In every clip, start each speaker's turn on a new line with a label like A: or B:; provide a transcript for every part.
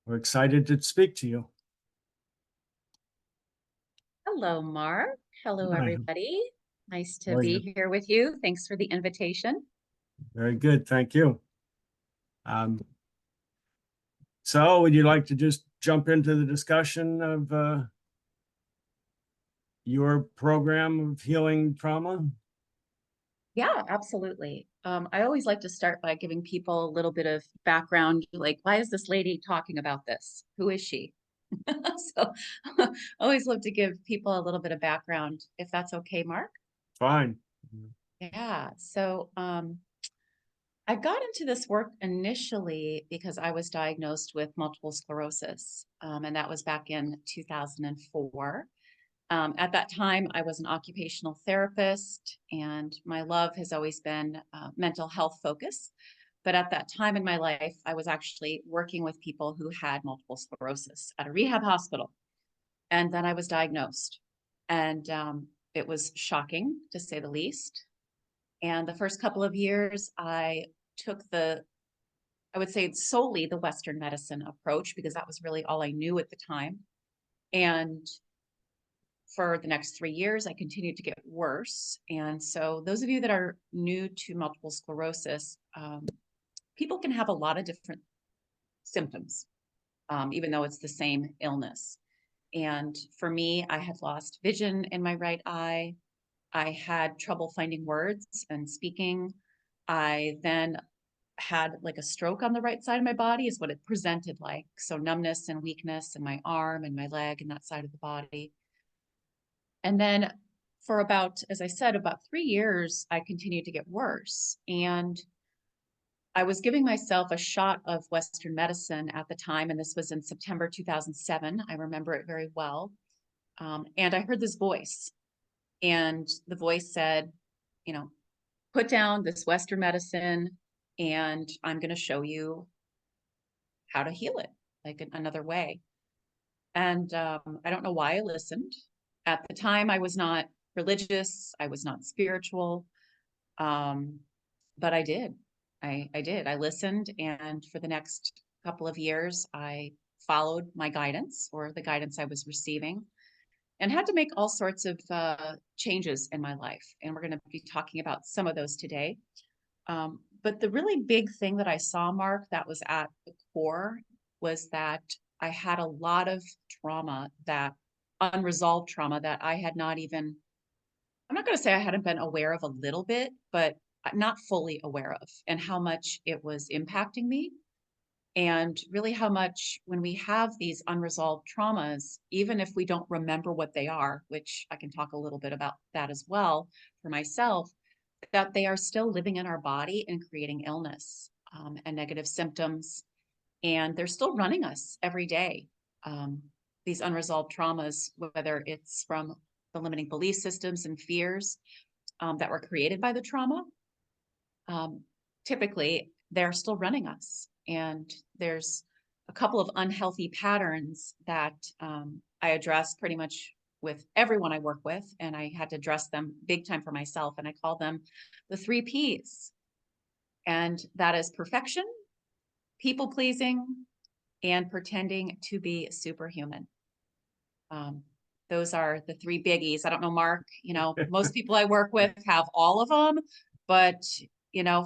A: We're excited to speak to you.
B: Hello, Mark. Hello,
A: Hi.
B: everybody. Nice to
A: How are you?
B: be here with you. Thanks for the invitation.
A: Very good, thank you. So would you like to just jump into the discussion of your program of healing trauma?
B: Yeah, absolutely. I always like to start by giving people a little bit of background, like, why is this lady talking about this? Who is she? So I always love to give people a little bit of background, if that's okay, Mark.
A: Fine.
B: Yeah. I got into this work initially because I was diagnosed with multiple sclerosis, and that was back in 2004. At that time, I was an occupational therapist, and my love has always been mental health focus. But at that time in my life, I was actually working with people who had multiple sclerosis at a rehab hospital. And then I was diagnosed. And it was shocking, to say the least. And the first couple of years, I took I would say solely the Western medicine approach, because that was really all I knew at the time. And for the next 3 years, I continued to get worse. And so, those of you that are new to multiple sclerosis, people can have a lot of different symptoms, even though it's the same illness. And for me, I had lost vision in my right eye. I had trouble finding words and speaking. I then had like a stroke on the right side of my body, is what it presented like. So, numbness and weakness in my arm and my leg and that side of the body. And then for about, as I said, about 3 years, I continued to get worse. And I was giving myself a shot of Western medicine at the time. And this was in September 2007. I remember it very well. And I heard this voice. And the voice said, you know, put down this Western medicine and I'm going to show you how to heal it, like another way. And I don't know why I listened. At the time, I was not religious, I was not spiritual, but I did. I did. I listened, and for the next couple of years, I followed my guidance, or the guidance I was receiving, and had to make all sorts of changes in my life. And we're going to be talking about some of those today. But the really big thing that I saw, Mark, that was at the core was that I had a lot of trauma, that unresolved trauma that I had not even, I'm not going to say I hadn't been aware of a little bit, but not fully aware of, and how much it was impacting me. And really, how much when we have these unresolved traumas, even if we don't remember what they are, which I can talk a little bit about that as well for myself, that they are still living in our body and creating illness and negative symptoms. And they're still running us every day. These unresolved traumas, whether it's from the limiting belief systems and fears that were created by the trauma, typically they're still running us. And there's a couple of unhealthy patterns that I address pretty much with everyone I work with, and I had to address them big time for myself. And I call them the 3 Ps. And that is perfection, people pleasing, and pretending to be superhuman. Those are the 3 biggies. I don't know, Mark, most people I work with have all of them, but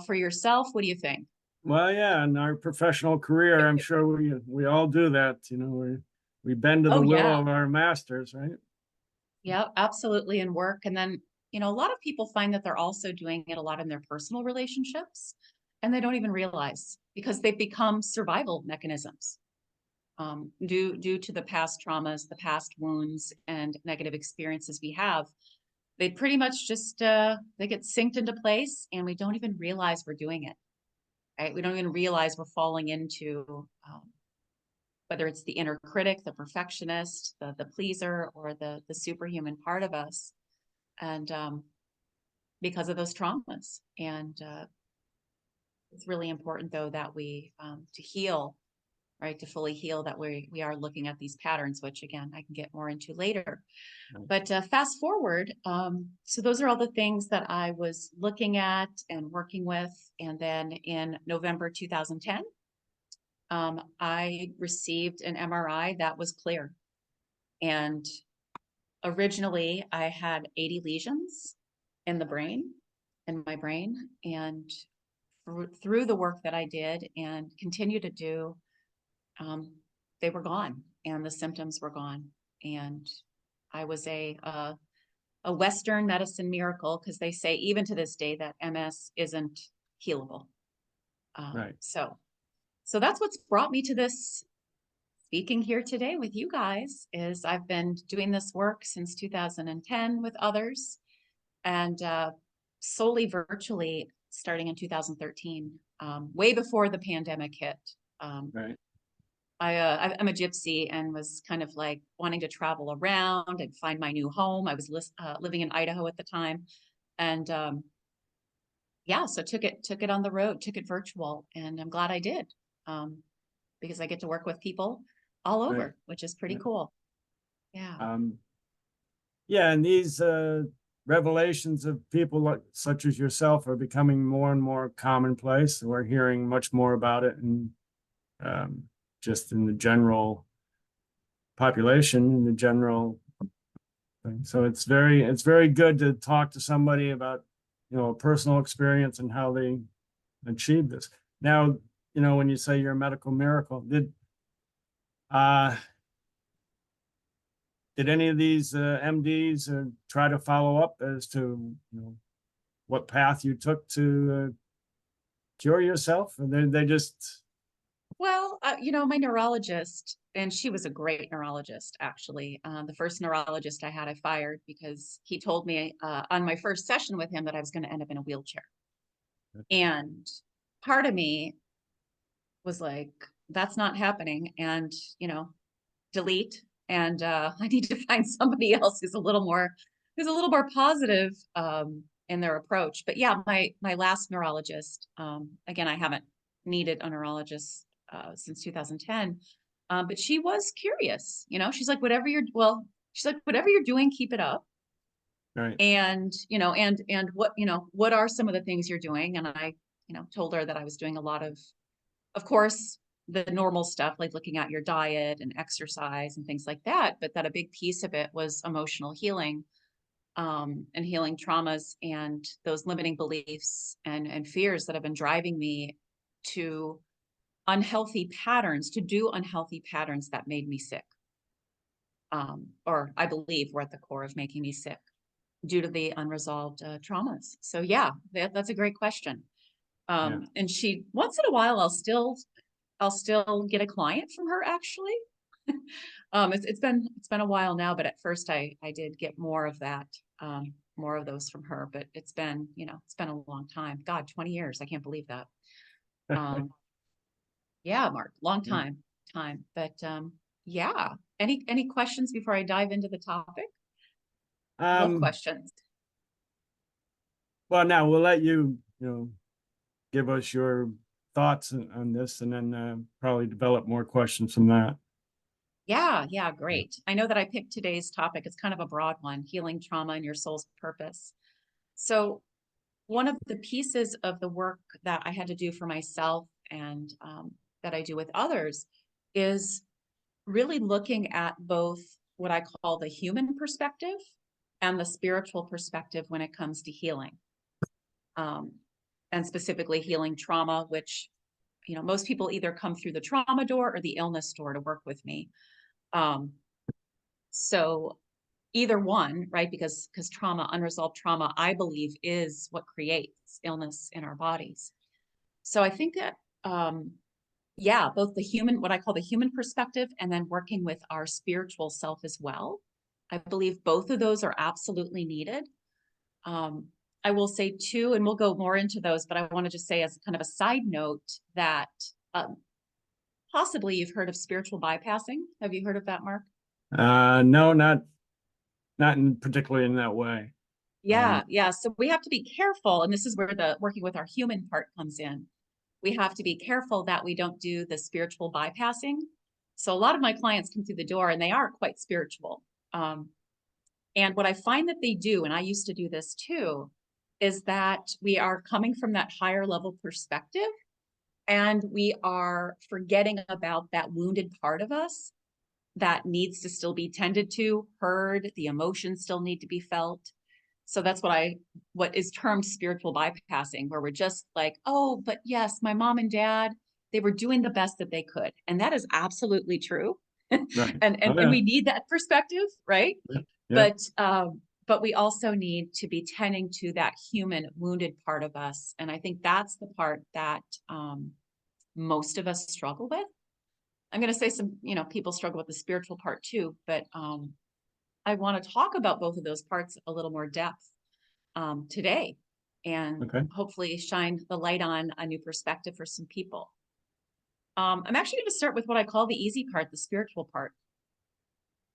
B: for yourself, what do you think?
A: Well, yeah, in our professional career, I'm sure we all do that. We bend to the
B: Oh,
A: will
B: yeah.
A: of our masters, right?
B: Yeah, absolutely. In work. And then, a lot of people find that they're also doing it a lot in their personal relationships, and they don't even realize, because they've become survival mechanisms due to the past traumas, the past wounds, and negative experiences we have. They pretty much just they get synced into place, and we don't even realize we're doing it. Right? We don't even realize we're falling into whether it's the inner critic, the perfectionist, the pleaser, or the superhuman part of us, and because of those traumas. And it's really important, though, that we to heal, right, to fully heal, that we are looking at these patterns, which again I can get more into later. But fast forward, so those are all the things that I was looking at and working with. And then in November 2010, I received an MRI that was clear. And originally I had 80 lesions in the brain, in my brain. And through the work that I did and continue to do, they were gone and the symptoms were gone. And I was a Western medicine miracle, because they say even to this day that MS isn't healable.
A: Right.
B: So that's what's brought me to this speaking here today with you guys. Is I've been doing this work since 2010 with others, and solely virtually starting in 2013, way before the pandemic hit.
A: Right.
B: I'm a gypsy and was kind of like wanting to travel around and find my new home. I was living in Idaho at the time, and yeah, so took it on the road, took it virtual, and I'm glad I did, because I get to work with people all over,
A: Right.
B: which is pretty
A: Yeah.
B: cool. Yeah.
A: Yeah, and these revelations of people such as yourself are becoming more and more commonplace. We're hearing much more about it, and just in the general population, in the general thing. So it's very good to talk to somebody about, a personal experience and how they achieved this. Now, when you say you're a medical miracle, uh, did any of these MDs try to follow up as to what path you took to cure yourself? And they just
B: Well, my neurologist, and she was a great neurologist, actually. The first neurologist I had, I fired because he told me on my first session with him that I was going to end up in a wheelchair. And part of me was like, that's not happening. And, delete. And I need to find somebody else who's a little more positive in their approach. But yeah, my last neurologist, again, I haven't needed a neurologist since 2010. But she was curious, she's like, she's like, whatever you're doing, keep it up.
A: right.
B: And, and what are some of the things you're doing? And I, told her that I was doing a lot of course, the normal stuff like looking at your diet and exercise and things like that, but that a big piece of it was emotional healing, and healing traumas and those limiting beliefs and fears that have been driving me to to do unhealthy patterns that made me sick. Or I believe were at the core of making me sick due to the unresolved traumas. So yeah, that's a great question.
A: Yeah.
B: And she, once in a while, I'll still get a client from her, actually. It's been a while now, but at first I did get more of that, more of those from her, but it's been a long time. God, 20 years. I can't believe that. Yeah, Mark, long time. But yeah. Any questions before I dive into the topic? Love
A: Um,
B: questions.
A: well, now we'll let you, give us your thoughts on this, and then probably develop more questions from that.
B: Yeah, great. I know that I picked today's topic. It's kind of a broad one, healing trauma and your soul's purpose. So one of the pieces of the work that I had to do for myself, and that I do with others, is really looking at both what I call the human perspective and the spiritual perspective when it comes to healing, and specifically healing trauma, which most people either come through the trauma door or the illness door to work with me. So either one, right? Because trauma, unresolved trauma, I believe, is what creates illness in our bodies. So I think that, yeah, both what I call the human perspective, and then working with our spiritual self as well. I believe both of those are absolutely needed. I will say too, and we'll go more into those, but I want to just say as kind of a side note that possibly you've heard of spiritual bypassing. Have you heard of that, Mark?
A: No, not particularly in that way.
B: Yeah. So we have to be careful, and this is where the working with our human part comes in. We have to be careful that we don't do the spiritual bypassing. So a lot of my clients come through the door and they are quite spiritual. And what I find that they do, and I used to do this too, is that we are coming from that higher level perspective, And we are forgetting about that wounded part of us that needs to still be tended to, heard, the emotions still need to be felt. So that's what is termed spiritual bypassing, where we're just like, oh, but yes, my mom and dad, they were doing the best that they could. And that is absolutely true. and,
A: Right.
B: and
A: Oh,
B: and
A: yeah.
B: we need that perspective, right?
A: Yeah. Yeah.
B: But we also need to be tending to that human wounded part of us. And I think that's the part that most of us struggle with. I'm going to say some, people struggle with the spiritual part too, but I want to talk about both of those parts a little more depth today, and
A: Okay.
B: hopefully shine the light on a new perspective for some people. I'm actually going to start with what I call the easy part, the spiritual part.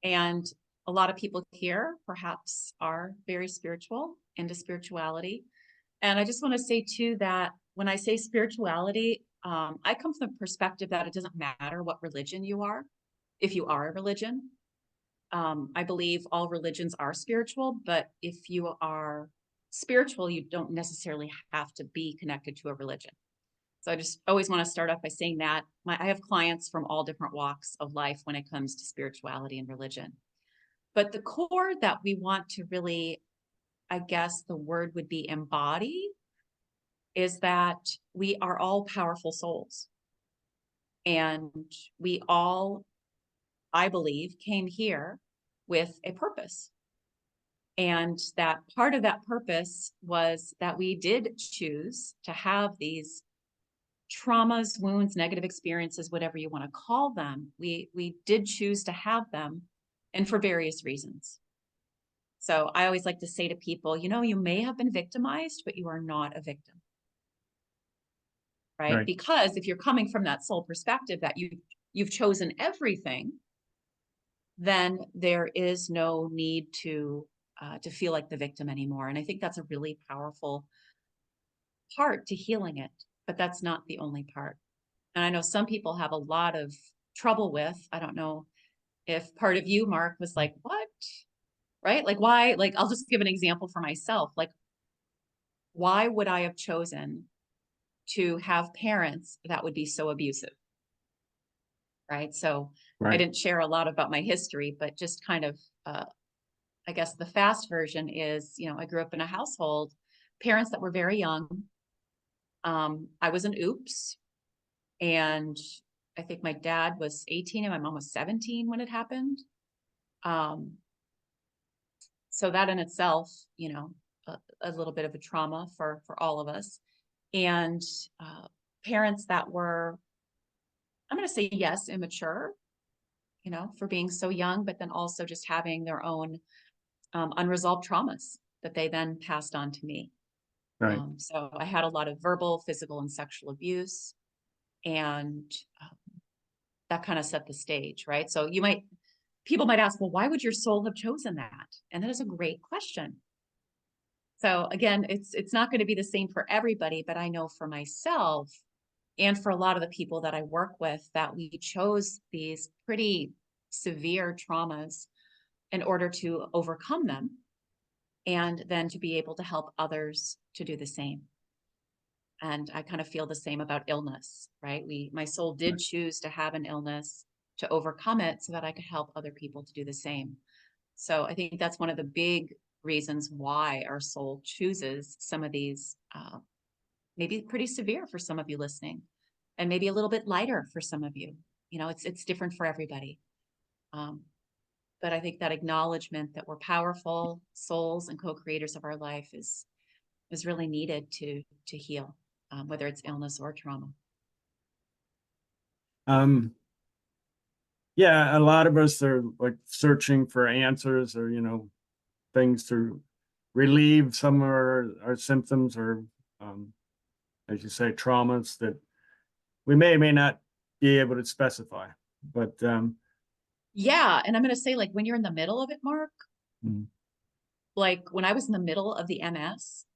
B: And a lot of people here perhaps are very spiritual, into spirituality. And I just want to say too that when I say spirituality, I come from the perspective that it doesn't matter what religion you are, if you are a religion. I believe all religions are spiritual, but if you are spiritual, you don't necessarily have to be connected to a religion. So I just always want to start off by saying that I have clients from all different walks of life when it comes to spirituality and religion. But the core that we want to really, I guess the word would be embody, is that we are all powerful souls. And we all, I believe, came here with a purpose. And that part of that purpose was that we did choose to have these traumas, wounds, negative experiences, whatever you want to call them. We did choose to have them, and for various reasons. So I always like to say to people, you may have been victimized, but you are not a victim, right?
A: Right.
B: Because if you're coming from that soul perspective that you've chosen everything, then there is no need to feel like the victim anymore. And I think that's a really powerful part to healing it, but that's not the only part. And I know some people have a lot of trouble with, I don't know if part of you, Mark, was like, what? Right? Like, why? Like, I'll just give an example for myself. Like, why would I have chosen to have parents that would be so abusive? Right. So I
A: Right.
B: didn't share a lot about my history, but just kind of, I guess the fast version is, I grew up in a household, parents that were very young. I was an oops. And I think my dad was 18 and my mom was 17 when it happened. Um, so that in itself, a little bit of a trauma for all of us. And parents that were, I'm going to say yes, immature, for being so young, but then also just having their own unresolved traumas that they then passed on to me.
A: Right.
B: So I had a lot of verbal, physical, and sexual abuse, and that kind of set the stage, right? So people might ask, well, why would your soul have chosen that? And that is a great question. So again, it's not going to be the same for everybody, but I know for myself and for a lot of the people that I work with that we chose these pretty severe traumas in order to overcome them and then to be able to help others to do the same. And I kind of feel the same about illness, right? My soul did choose to have an illness to overcome it so that I could help other people to do the same. So I think that's one of the big reasons why our soul chooses some of these, maybe pretty severe for some of you listening, and maybe a little bit lighter for some of you. It's different for everybody. But I think that acknowledgement that we're powerful souls and co-creators of our life is really needed to heal, whether it's illness or trauma.
A: Um, yeah, a lot of us are like searching for answers or, things to relieve some of our symptoms or, as you say, traumas that we may or may not be able to specify. But
B: Yeah. And I'm going to say, like, when you're in the middle of it, Mark,
A: mm,
B: like when I was in the middle of the MS,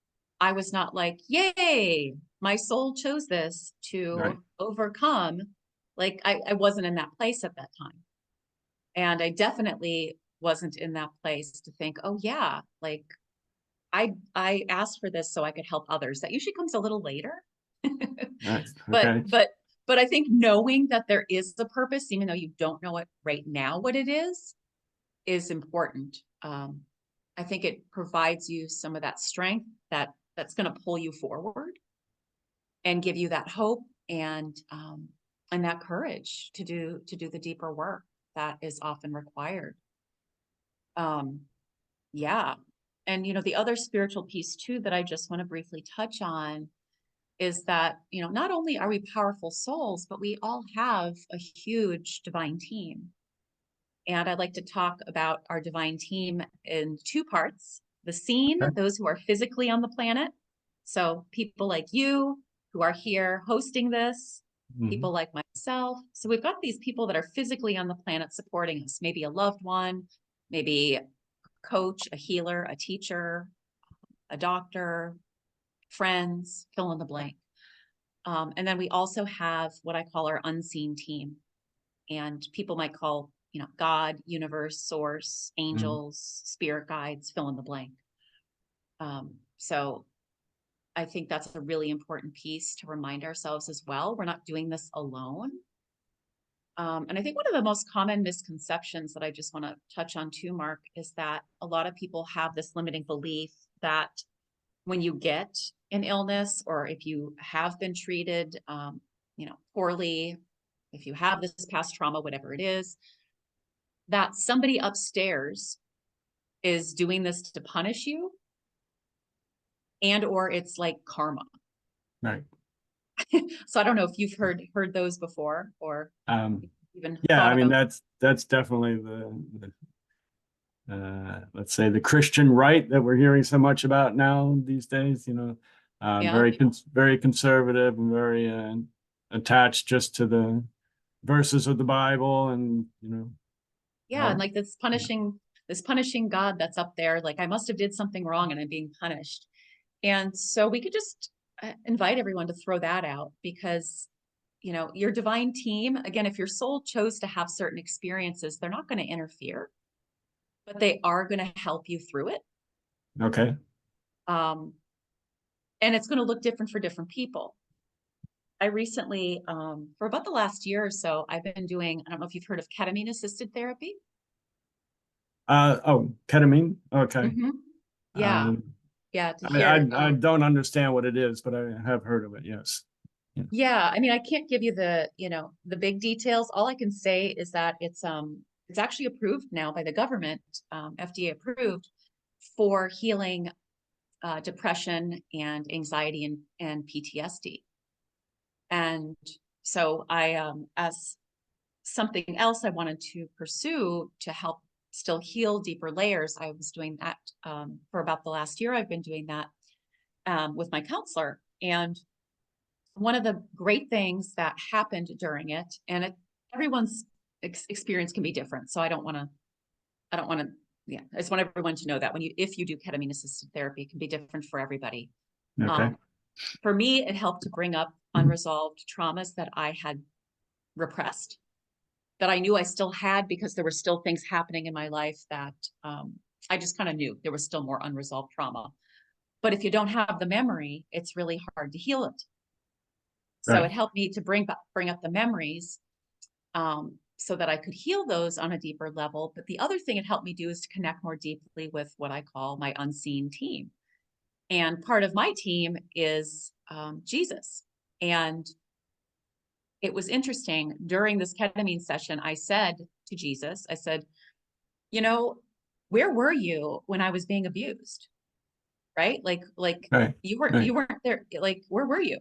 B: I was not like, yay, my soul chose this
A: right,
B: to overcome. Like I wasn't in that place at that time. And I definitely wasn't in that place to think, oh yeah, like I asked for this so I could help others. That usually comes a little later.
A: Nice.
B: But
A: Okay.
B: but I think knowing that there is a purpose, even though you don't know it right now what it is important. I think it provides you some of that strength that's going to pull you forward and give you that hope and that courage to do the deeper work that is often required. Um, yeah. And the other spiritual piece too that I just want to briefly touch on is that, not only are we powerful souls, but we all have a huge divine team. And I'd like to talk about our divine team in two parts: the seen,
A: Okay.
B: those who are physically on the planet. So people like you who are here hosting this,
A: Mhm.
B: people like myself. So we've got these people that are physically on the planet supporting us, maybe a loved one, maybe a coach, a healer, a teacher, a doctor, friends, fill in the blank. And then we also have what I call our unseen team. And people might call, God, universe, source,
A: Mhm.
B: angels, spirit guides, fill in the blank. So I think that's a really important piece to remind ourselves as well. We're not doing this alone. And I think one of the most common misconceptions that I just want to touch on too, Mark, is that a lot of people have this limiting belief that when you get an illness, or if you have been treated, poorly, if you have this past trauma, whatever it is, that somebody upstairs is doing this to punish you, and or it's like karma.
A: Right.
B: So I don't know if you've heard those before, or
A: Um,
B: even
A: yeah,
B: thought
A: I mean
B: about.
A: that's definitely let's say the Christian right that we're hearing so much about now these days.
B: Yeah,
A: Very conservative and very attached just to the verses of the Bible, and
B: yeah, and
A: how.
B: like this punishing God that's up there, like I must have did something wrong and I'm being punished. And so we could just invite everyone to throw that out, because your divine team, again, if your soul chose to have certain experiences, they're not going to interfere, but they are going to help you through it.
A: Okay.
B: Um, and it's going to look different for different people. I recently, for about the last year or so, I've been doing, I don't know if you've heard of ketamine assisted therapy.
A: Oh, ketamine. Okay.
B: Hmm. Yeah.
A: Um,
B: Yeah. To
A: I, I
B: hear,
A: I don't understand what it is, but I have heard of it. Yes. Yeah.
B: yeah. I mean, I can't give you the big details. All I can say is that it's actually approved now by the government, FDA approved, for healing depression and anxiety and PTSD. And so as something else I wanted to pursue to help still heal deeper layers, I was doing that for about the last year. I've been doing that with my counselor. And one of the great things that happened during it, and everyone's experience can be different. So I don't want to, yeah, I just want everyone to know that if you do ketamine assisted therapy, it can be different for everybody.
A: Okay.
B: Um, for me, it helped to bring up unresolved traumas that I had repressed, that I knew I still had, because there were still things happening in my life that I just kind of knew there was still more unresolved trauma. But if you don't have the memory, it's really hard to heal it. So
A: Right.
B: it helped me to bring up the memories, so that I could heal those on a deeper level. But the other thing it helped me do is to connect more deeply with what I call my unseen team. And part of my team is Jesus. And it was interesting, during this ketamine session, I said to Jesus, I said, you know, where were you when I was being abused? Right? Like
A: Right.
B: you
A: Right.
B: weren't there. Like, where were you?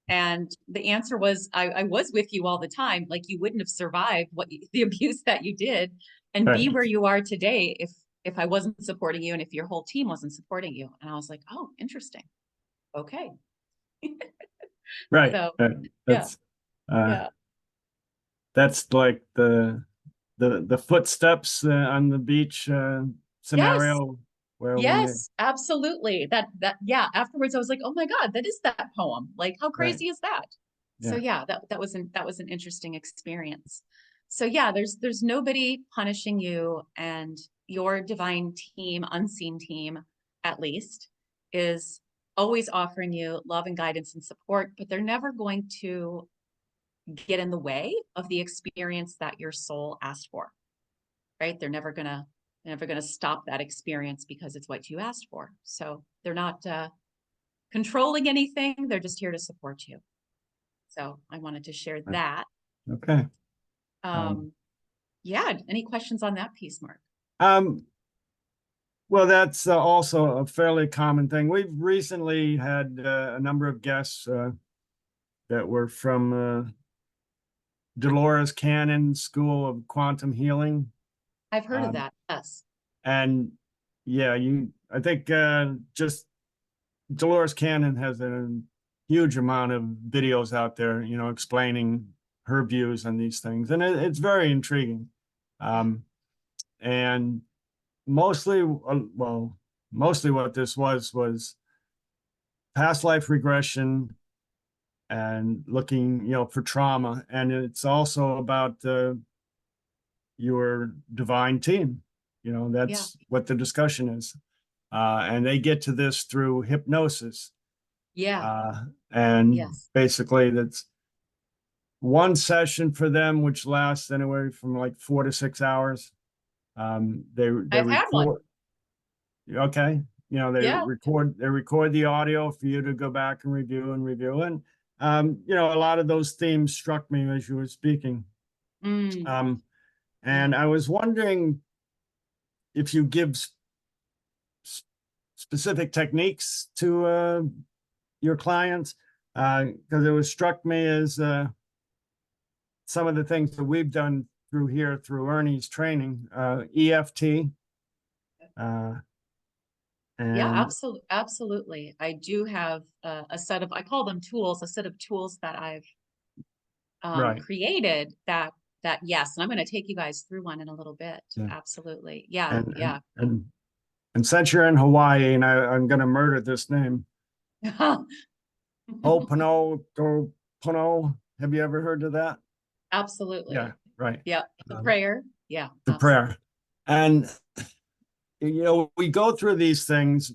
B: And the answer was, I was with you all the time. Like, you wouldn't have survived the abuse that you did and be
A: Right.
B: where you are today if I wasn't supporting you and if your whole team wasn't supporting you. And I was like, oh, interesting. Okay.
A: Right.
B: So yeah,
A: That's uh,
B: yeah.
A: that's like the footsteps on the beach
B: Yes.
A: scenario where we
B: Yes, absolutely. Yeah, afterwards I was like, "Oh my God, that is that poem." Like, how
A: right.
B: crazy is that? So
A: Yeah.
B: yeah, that was an interesting experience. So yeah, there's nobody punishing you, and your divine team, unseen team at least, is always offering you love and guidance and support, but they're never going to get in the way of the experience that your soul asked for, right? They're never gonna stop that experience because it's what you asked for. So they're not controlling anything. They're just here to support you. So I wanted to share that.
A: Okay. Um,
B: Yeah. Any questions on that piece, Mark?
A: well, that's also a fairly common thing. We've recently had a number of guests that were from Dolores Cannon School of Quantum Healing.
B: I've heard of
A: Um,
B: that. Yes.
A: and yeah, I think just Dolores Cannon has a huge amount of videos out there, explaining her views on these things. And it's very intriguing. And mostly, mostly what this was past life regression and looking, for trauma. And it's also about your divine team.
B: Yeah.
A: That's what the discussion is. And they get to this through hypnosis.
B: Yeah.
A: And
B: Yes.
A: basically that's one session for them, which lasts anywhere from like 4 to 6 hours. They
B: I've had one.
A: record, okay,
B: Yeah.
A: they record the audio for you to go back and review and review. And a lot of those themes struck me as you were speaking.
B: Mm, yeah.
A: And I was wondering if you give specific techniques to your clients, because it was struck me as some of the things that we've done through Ernie's training, EFT, uh,
B: Yeah,
A: and
B: absolutely. Absolutely. I do have a set of, I call them tools, a set of tools that I've
A: right,
B: created that yes, and I'm going to take you guys through one in a little bit.
A: yeah,
B: Absolutely. Yeah.
A: and
B: Yeah.
A: and since you're in Hawaii, and I'm going to murder this name, Ho'oponopono. Have you ever heard of that? Yeah,
B: Absolutely.
A: right.
B: Yeah. The
A: Um,
B: prayer. Yeah,
A: the
B: absolutely.
A: prayer, and we go through these things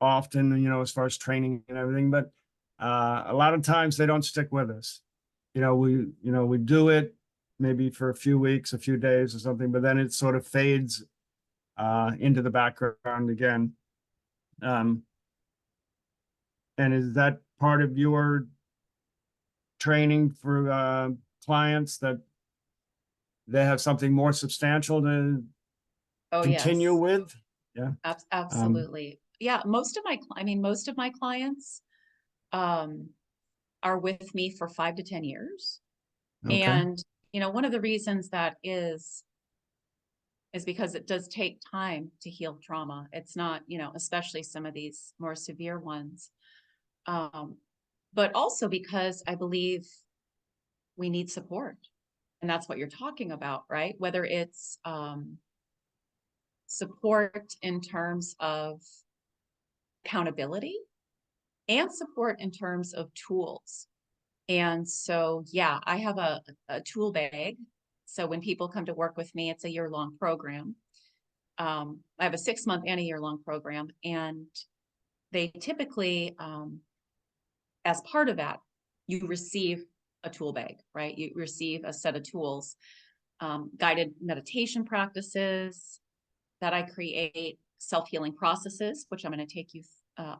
A: often, as far as training and everything, but a lot of times they don't stick with us. We do it maybe for a few weeks, a few days or something, but then it sort of fades into the background again. Um, and is that part of your training for clients, that they have something more substantial to
B: Oh,
A: continue
B: yes.
A: with? Yeah. Um,
B: Absolutely. Yeah. Most of my clients um, are with me for 5 to 10 years.
A: okay.
B: And, one of the reasons that is because it does take time to heal trauma. It's not, especially some of these more severe ones. Um, but also because I believe we need support. And that's what you're talking about, right? Whether it's support in terms of accountability and support in terms of tools. And so, yeah, I have a tool bag. So when people come to work with me, it's a year-long program. I have a 6-month and a year-long program, and they typically, as part of that, you receive a tool bag, right? You receive a set of tools, guided meditation practices that I create, self-healing processes, which I'm going to take you,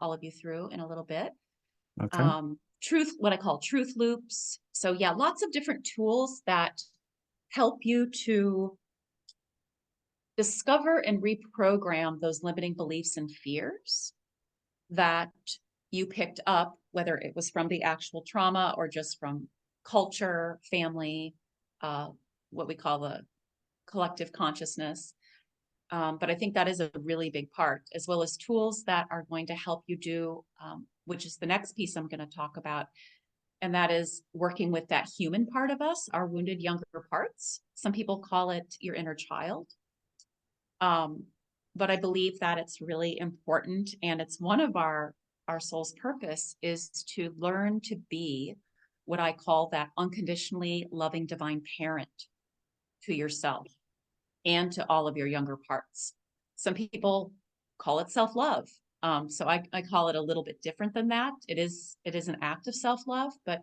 B: all of you through in a little bit.
A: Okay.
B: What I call truth loops. So yeah, lots of different tools that help you to discover and reprogram those limiting beliefs and fears that you picked up, whether it was from the actual trauma or just from culture, family, uh, what we call the collective consciousness. But I think that is a really big part, as well as tools that are going to help you do, which is the next piece I'm going to talk about. And that is working with that human part of us, our wounded younger parts. Some people call it your inner child. Um, but I believe that it's really important, and it's one of our soul's purpose is to learn to be what I call that unconditionally loving divine parent to yourself and to all of your younger parts. Some people call it self-love. So I call it a little bit different than that. It is an act of self-love, but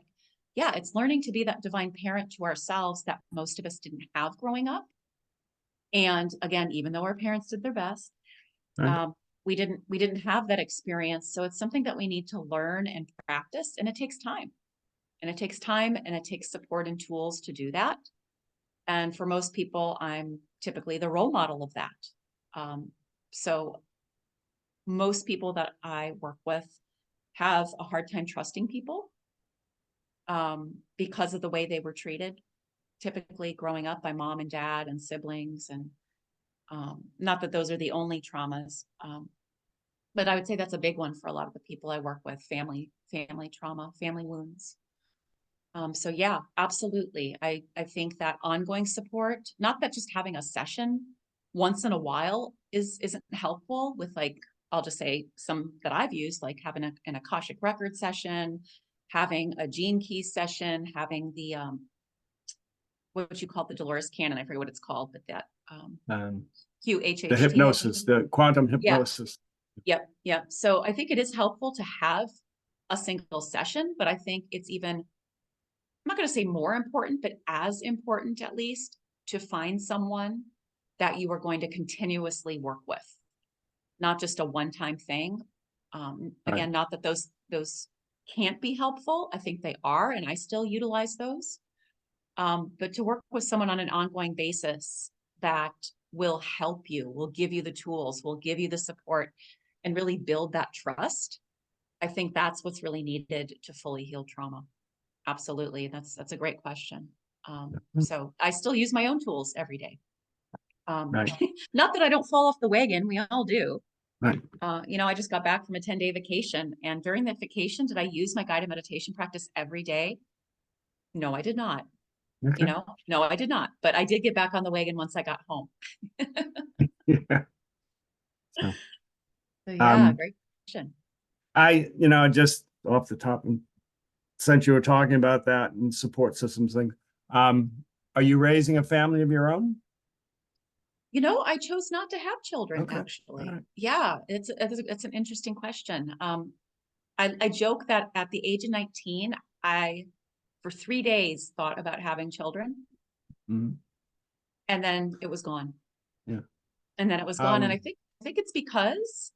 B: yeah, it's learning to be that divine parent to ourselves that most of us didn't have growing up. And again, even though our parents did their best,
A: Right.
B: we didn't have that experience. So it's something that we need to learn and practice, and it takes time. And it takes time and it takes support and tools to do that. And for most people, I'm typically the role model of that. So most people that I work with have a hard time trusting people because of the way they were treated, typically growing up by mom and dad and siblings. And not that those are the only traumas, but I would say that's a big one for a lot of the people I work with, family trauma, family wounds. So yeah, absolutely. I think that ongoing support, not that just having a session once in a while isn't helpful with, like, I'll just say some that I've used, like having an Akashic record session, having a gene key session, having the what you call the Dolores Cannon, I forget what it's called, but that
A: The
B: QHHT, I think.
A: hypnosis, the quantum
B: Yeah.
A: hypnosis.
B: Yep. So I think it is helpful to have a single session, but I think it's even, I'm not going to say more important, but as important at least, to find someone that you are going to continuously work with, not just a one-time thing.
A: Right.
B: Again, not that those can't be helpful. I think they are, and I still utilize those. But to work with someone on an ongoing basis that will help you, will give you the tools, will give you the support, and really build that trust. I think that's what's really needed to fully heal trauma. Absolutely. That's a great question. So I still use my own tools every day.
A: Right.
B: Not that I don't fall off the wagon. We all do.
A: Right.
B: I just got back from a 10-day vacation, and during that vacation, did I use my guided meditation practice every day? No, I did not.
A: Okay.
B: No, I did not. But I did get back on the wagon once I got home.
A: Yeah. So,
B: So yeah, great question.
A: just off the top, and since you were talking about that and support systems thing, are you raising a family of your own?
B: I chose not to have children,
A: Okay.
B: actually.
A: Right.
B: Yeah, it's an interesting question. I joke that at the age of 19, I, for 3 days, thought about having children,
A: Mhm.
B: and then it was gone.
A: Yeah.
B: And then it was gone. And I think it's because,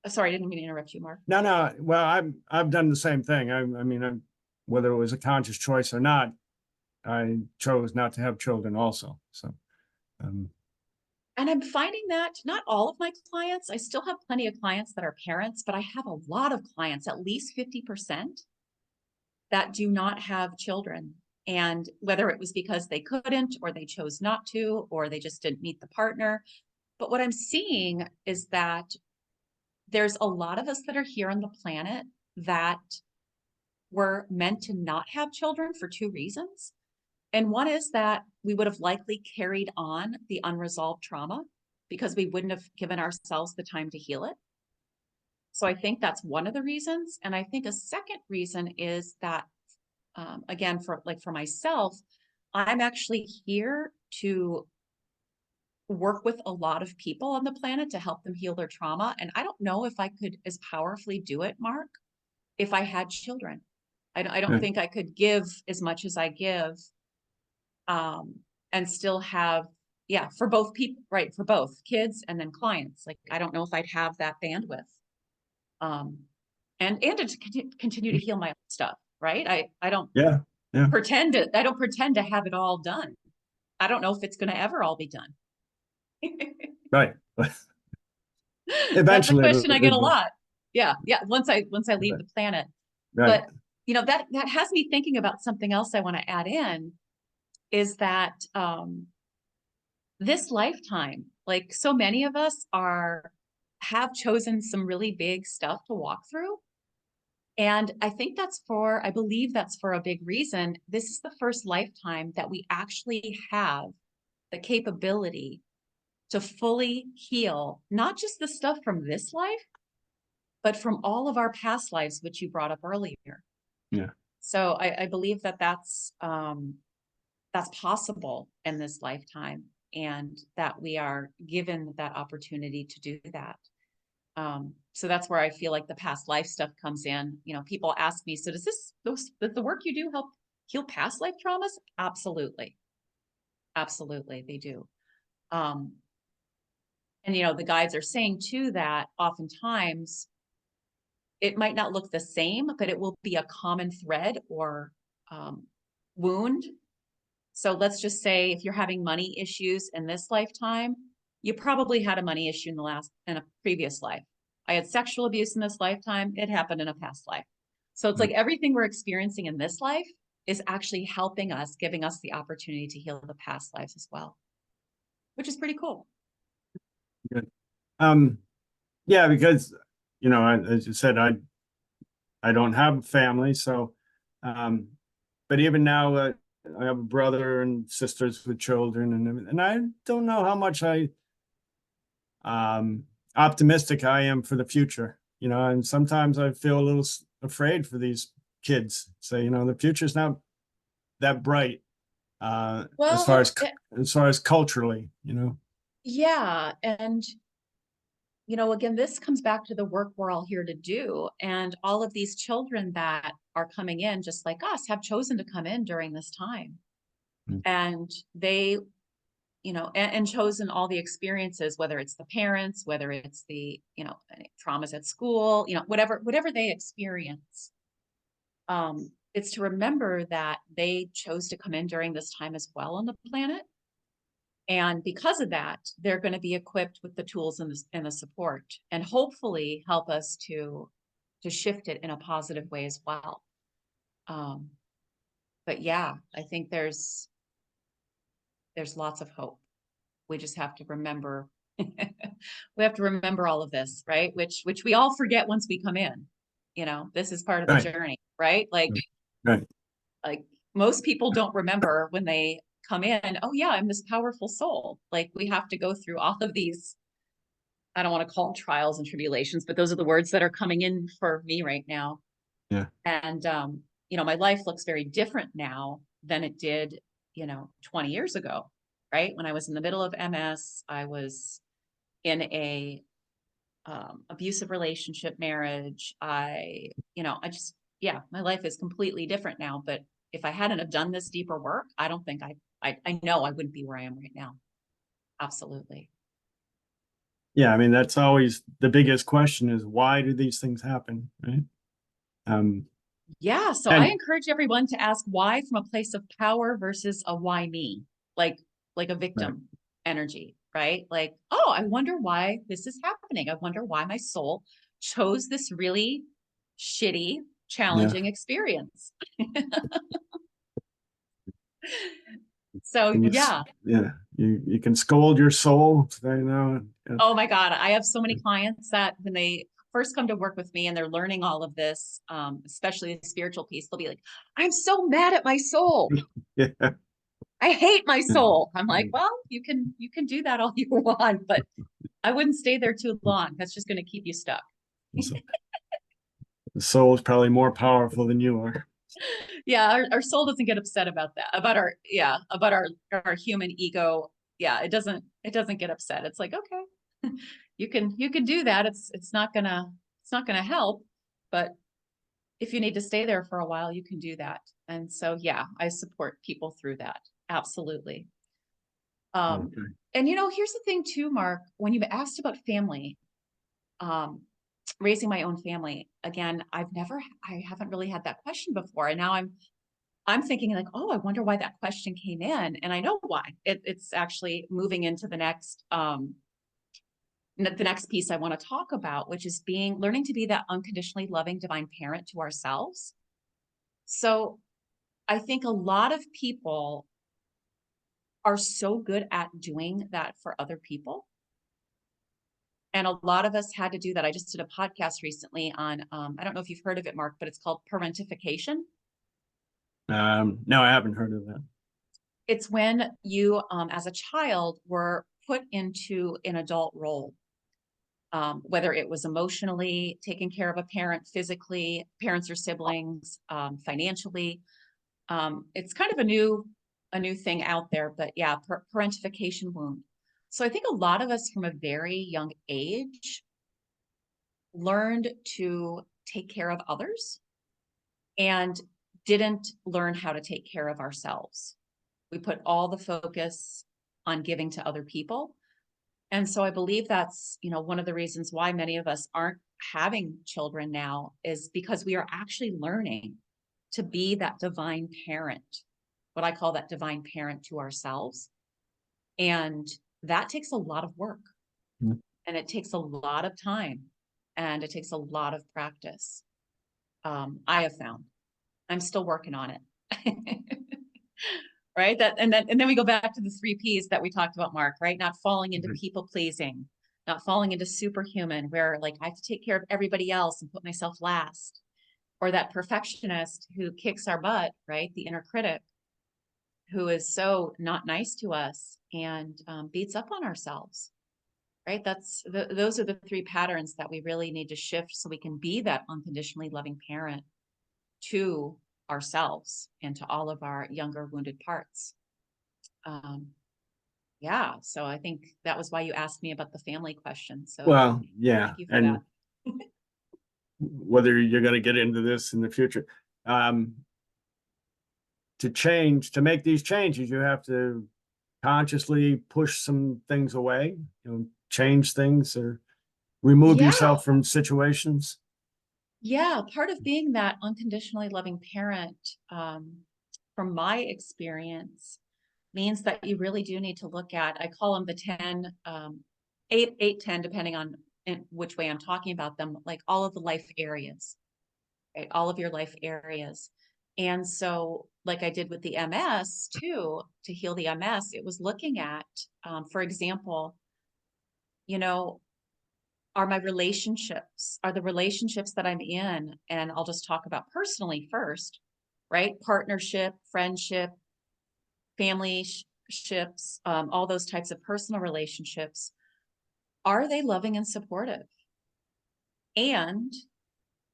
B: sorry, I didn't mean to interrupt you, Mark.
A: No. Well, I've done the same thing. Whether it was a conscious choice or not, I chose not to have children also. So, um,
B: And I'm finding that not all of my clients, I still have plenty of clients that are parents, but I have a lot of clients, at least 50%, that do not have children. And whether it was because they couldn't, or they chose not to, or they just didn't meet the partner. But what I'm seeing is that there's a lot of us that are here on the planet that were meant to not have children for two reasons. And one is that we would have likely carried on the unresolved trauma because we wouldn't have given ourselves the time to heal it. So I think that's one of the reasons. And I think a second reason is that, again, for myself, I'm actually here to work with a lot of people on the planet to help them heal their trauma. And I don't know if I could as powerfully do it, Mark, if I had children. I don't
A: right.
B: think I could give as much as I give, and still have, yeah, for both people, right? For both kids and then clients. Like, I don't know if I'd have that bandwidth. Um, and to continue to heal my own stuff, right? I don't
A: Yeah. Yeah.
B: I don't pretend to have it all done. I don't know if it's going to ever all be done.
A: Right.
B: That's a
A: Eventually,
B: question I get a
A: it'll
B: lot. Yeah. Once I leave the planet.
A: right.
B: But that has me thinking about something else I want to add in, is that this lifetime, like so many of us have chosen some really big stuff to walk through. And I believe that's for a big reason. This is the first lifetime that we actually have the capability to fully heal, not just the stuff from this life, but from all of our past lives, which you brought up earlier.
A: Yeah.
B: So I believe that that's possible in this lifetime, and that we are given that opportunity to do that. So that's where I feel like the past life stuff comes in. People ask me, so does the work you do help heal past life traumas? Absolutely. Absolutely, they do. Um, and the guides are saying too that oftentimes it might not look the same, but it will be a common thread or wound. So let's just say if you're having money issues in this lifetime, you probably had a money issue in a previous life. I had sexual abuse in this lifetime. It happened in a past life. So it's like everything we're experiencing in this life is actually helping us, giving us the opportunity to heal the past lives as well, which is pretty cool.
A: Good. Yeah, because as you said, I don't have a family, so but even now I have a brother and sisters with children, and I don't know how much optimistic I am for the future. And sometimes I feel a little afraid for these kids. Say, the future's not that bright as far
B: Well,
A: as culturally.
B: yeah. And again, this comes back to the work we're all here to do. And all of these children that are coming in, just like us, have chosen to come in during this time.
A: Mm.
B: And they, and chosen all the experiences, whether it's the parents, whether it's the, traumas at school, whatever they experience. It's to remember that they chose to come in during this time as well on the planet. And because of that, they're going to be equipped with the tools and the support, and hopefully help us to shift it in a positive way as well. Um, but yeah, I think there's lots of hope. We just have to remember we have to remember all of this, right? Which we all forget once we come in. This is part of the
A: Right.
B: journey, right?
A: Right.
B: Like most people don't remember when they come in, oh yeah, I'm this powerful soul. Like we have to go through all of these, I don't want to call them trials and tribulations, but those are the words that are coming in for me right now.
A: Yeah.
B: And my life looks very different now than it did, 20 years ago, right? When I was in the middle of MS, I was in a abusive relationship marriage. I just, yeah, my life is completely different now. But if I hadn't have done this deeper work, I don't think I know I wouldn't be where I am right now. Absolutely.
A: Yeah. I mean, that's always the biggest question: is why do these things happen, right? Um,
B: Yeah. So I
A: and
B: encourage everyone to ask why from a place of power versus a why me, like a
A: right.
B: victim energy, right? Like, oh, I wonder why this is happening. I wonder why my soul chose this really shitty,
A: Yeah.
B: challenging experience. So
A: And
B: yeah.
A: you can scold your soul, yeah.
B: Oh my God. I have so many clients that when they first come to work with me and they're learning all of this, especially the spiritual piece, they'll be like, I'm so mad at my soul.
A: Yeah.
B: I hate my
A: Yeah.
B: soul. I'm like, well, you can do that all you want, but I wouldn't stay there too long. That's just going to keep you stuck.
A: So the soul is probably more powerful than you are.
B: Yeah, our soul doesn't get upset about that. About our human ego. Yeah, it doesn't get upset. It's like, okay, you can do that. It's not gonna help, but if you need to stay there for a while, you can do that. And so yeah, I support people through that. Absolutely. Um,
A: Okay.
B: and here's the thing too, Mark, when you've asked about family, um, raising my own family, again, I haven't really had that question before. And now I'm thinking like, oh, I wonder why that question came in. And I know why. It's actually moving into the next piece I want to talk about, which is learning to be that unconditionally loving divine parent to ourselves. So I think a lot of people are so good at doing that for other people. And a lot of us had to do that. I just did a podcast recently on, I don't know if you've heard of it, Mark, but it's called parentification.
A: No, I haven't heard of that.
B: It's when you, as a child, were put into an adult role, whether it was emotionally taking care of a parent, physically, parents or siblings, financially. It's kind of a new thing out there, but yeah, parentification wound. So I think a lot of us from a very young age learned to take care of others and didn't learn how to take care of ourselves. We put all the focus on giving to other people. And so I believe that's, one of the reasons why many of us aren't having children now, is because we are actually learning to be that divine parent, what I call that divine parent to ourselves. And that takes a lot of work,
A: Mm.
B: and it takes a lot of time, and it takes a lot of practice. I have found I'm still working on it. Right. And then we go back to the 3 Ps that we talked about, Mark, right? Not falling into
A: Mhm.
B: people pleasing, not falling into superhuman, where like I have to take care of everybody else and put myself last, or that perfectionist who kicks our butt, right? The inner critic who is so not nice to us and beats up on ourselves, right? Those are the 3 patterns that we really need to shift so we can be that unconditionally loving parent to ourselves and to all of our younger wounded parts. Um, yeah, so I think that was why you asked me about the family question. So
A: Well, yeah,
B: thank you for that.
A: and whether you're going to get into this in the future, um, to make these changes, you have to consciously push some things away, change things or remove
B: Yeah,
A: yourself from situations.
B: yeah. Part of being that unconditionally loving parent, from my experience, means that you really do need to look at, I call them the 10, 8, 10, depending on in which way I'm talking about them, like all of the life areas, right? All of your life areas. And so, like I did with the MS too, to heal the MS, it was looking at, for example, you know, are the relationships that I'm in, and I'll just talk about personally first, right? Partnership, friendship, family ships, all those types of personal relationships, are they loving and supportive? And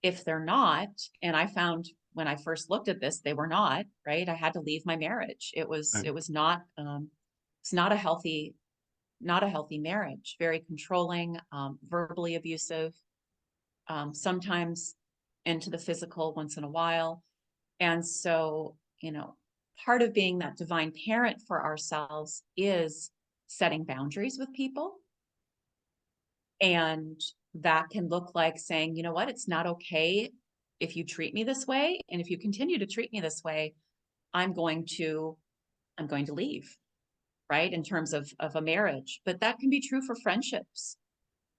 B: if they're not, and I found when I first looked at this, they were not, right? I had to leave my marriage.
A: Right.
B: It was not, it's not a healthy marriage, very controlling, verbally abusive, sometimes into the physical once in a while. And so, part of being that divine parent for ourselves is setting boundaries with people. And that can look like saying, you know what, it's not okay if you treat me this way. And if you continue to treat me this way, I'm going to, I'm going to leave, right? In terms of a marriage. But that can be true for friendships.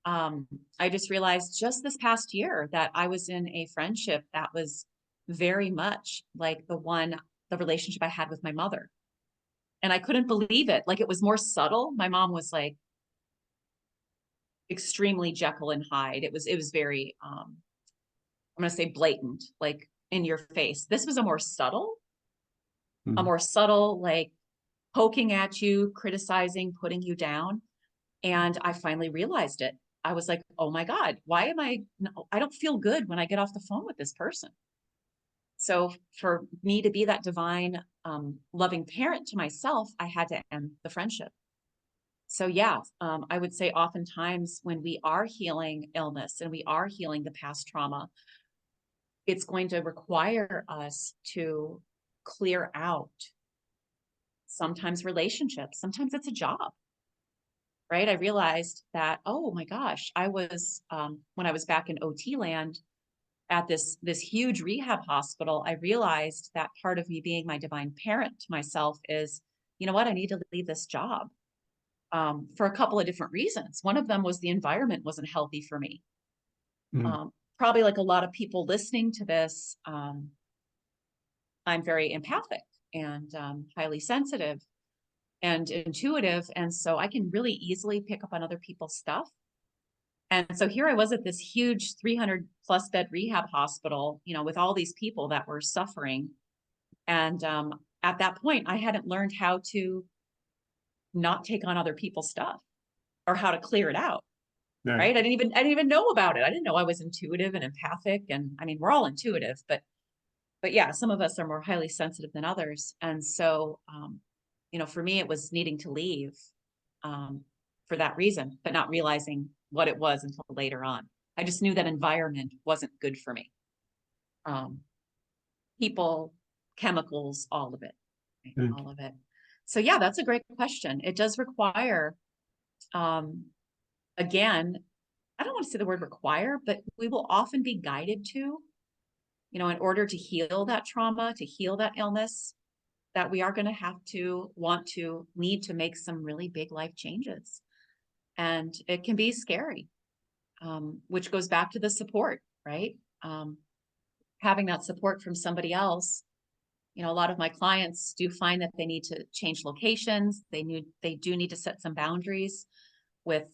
B: Um, I just realized just this past year that I was in a friendship that was very much like the relationship I had with my mother. And I couldn't believe it. Like it was more subtle. My mom was like extremely Jekyll and Hyde. It was very, I'm going to say blatant, like in your face. This was a
A: Mhm.
B: more subtle, like poking at you, criticizing, putting you down. And I finally realized it. I was like, oh my God, why am I, no, I don't feel good when I get off the phone with this person. So for me to be that divine, loving parent to myself, I had to end the friendship. So yeah, I would say oftentimes when we are healing illness and we are healing the past trauma, it's going to require us to clear out sometimes relationships, sometimes it's a job, right? I realized that, oh my gosh, I was, when I was back in OT land at this huge rehab hospital, I realized that part of me being my divine parent to myself is, you know what, I need to leave this job, for a couple of different reasons. One of them was the environment wasn't healthy for me.
A: Mhm.
B: Probably like a lot of people listening to this, I'm very empathic and highly sensitive and intuitive. And so I can really easily pick up on other people's stuff. And so here I was at this huge 300 plus bed rehab hospital, with all these people that were suffering. And at that point, I hadn't learned how to not take on other people's stuff or how to clear it out.
A: Right.
B: Right. I didn't even know about it. I didn't know I was intuitive and empathic. And I mean, we're all intuitive, but yeah, some of us are more highly sensitive than others. And so, for me, it was needing to leave, um, for that reason, but not realizing what it was until later on. I just knew that environment wasn't good for me. People, chemicals, all of it, right?
A: Mm.
B: All of it. So yeah, that's a great question. It does require, again, I don't want to say the word require, but we will often be guided to, in order to heal that trauma, to heal that illness, that we are going to have to need to make some really big life changes. And it can be scary, which goes back to the support, right? Having that support from somebody else. A lot of my clients do find that they need to change locations. They do need to set some boundaries with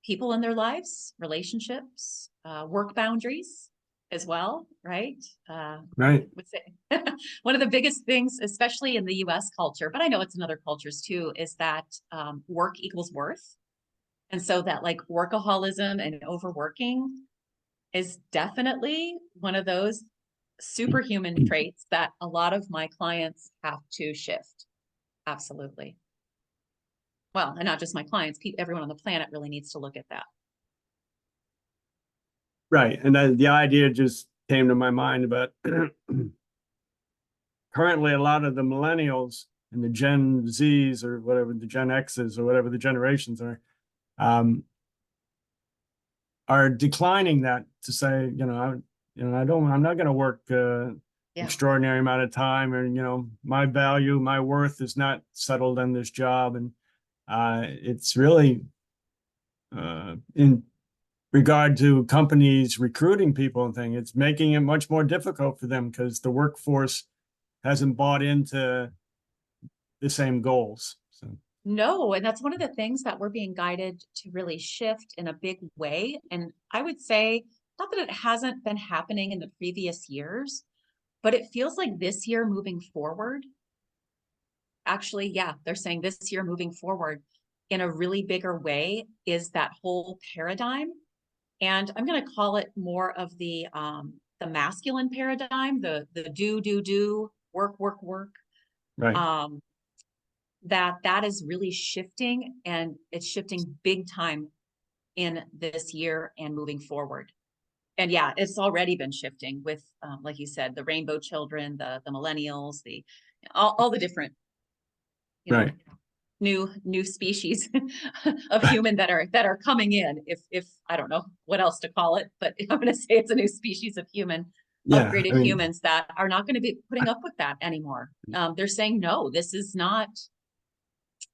B: people in their lives, relationships, work boundaries as well, right?
A: Right.
B: Would say one of the biggest things, especially in the US culture, but I know it's in other cultures too, is that work equals worth. And so that like workaholism and overworking is definitely one of those superhuman traits that a lot of my clients have to shift. Absolutely. Well, and not just my clients, everyone on the planet really needs to look at that.
A: Right. And then the idea just came to my mind about currently a lot of the millennials and the Gen Zs or whatever, the Gen Xs or whatever the generations are declining that to say, I'm not going to work extraordinary amount of time, or my value, my worth is not settled in this job, and it's really in regard to companies recruiting people and things, it's making it much more difficult for them because the workforce hasn't bought into the same goals. So.
B: No, and that's one of the things that we're being guided to really shift in a big way. And I would say, not that it hasn't been happening in the previous years, but it feels like this year moving forward. Actually, yeah, they're saying this year moving forward in a really bigger way is that whole paradigm. And I'm going to call it more of the masculine paradigm, the do, work, work, work.
A: Right.
B: That is really shifting, and it's shifting big time in this year and moving forward. And yeah, it's already been shifting with, like you said, the rainbow children, the millennials, all the different,
A: Right.
B: new species of human that are coming in. If I don't know what else to call it, but I'm going to say it's a new species of human,
A: Yeah.
B: upgraded humans that are not going to be putting up with that anymore. They're saying, no, this is not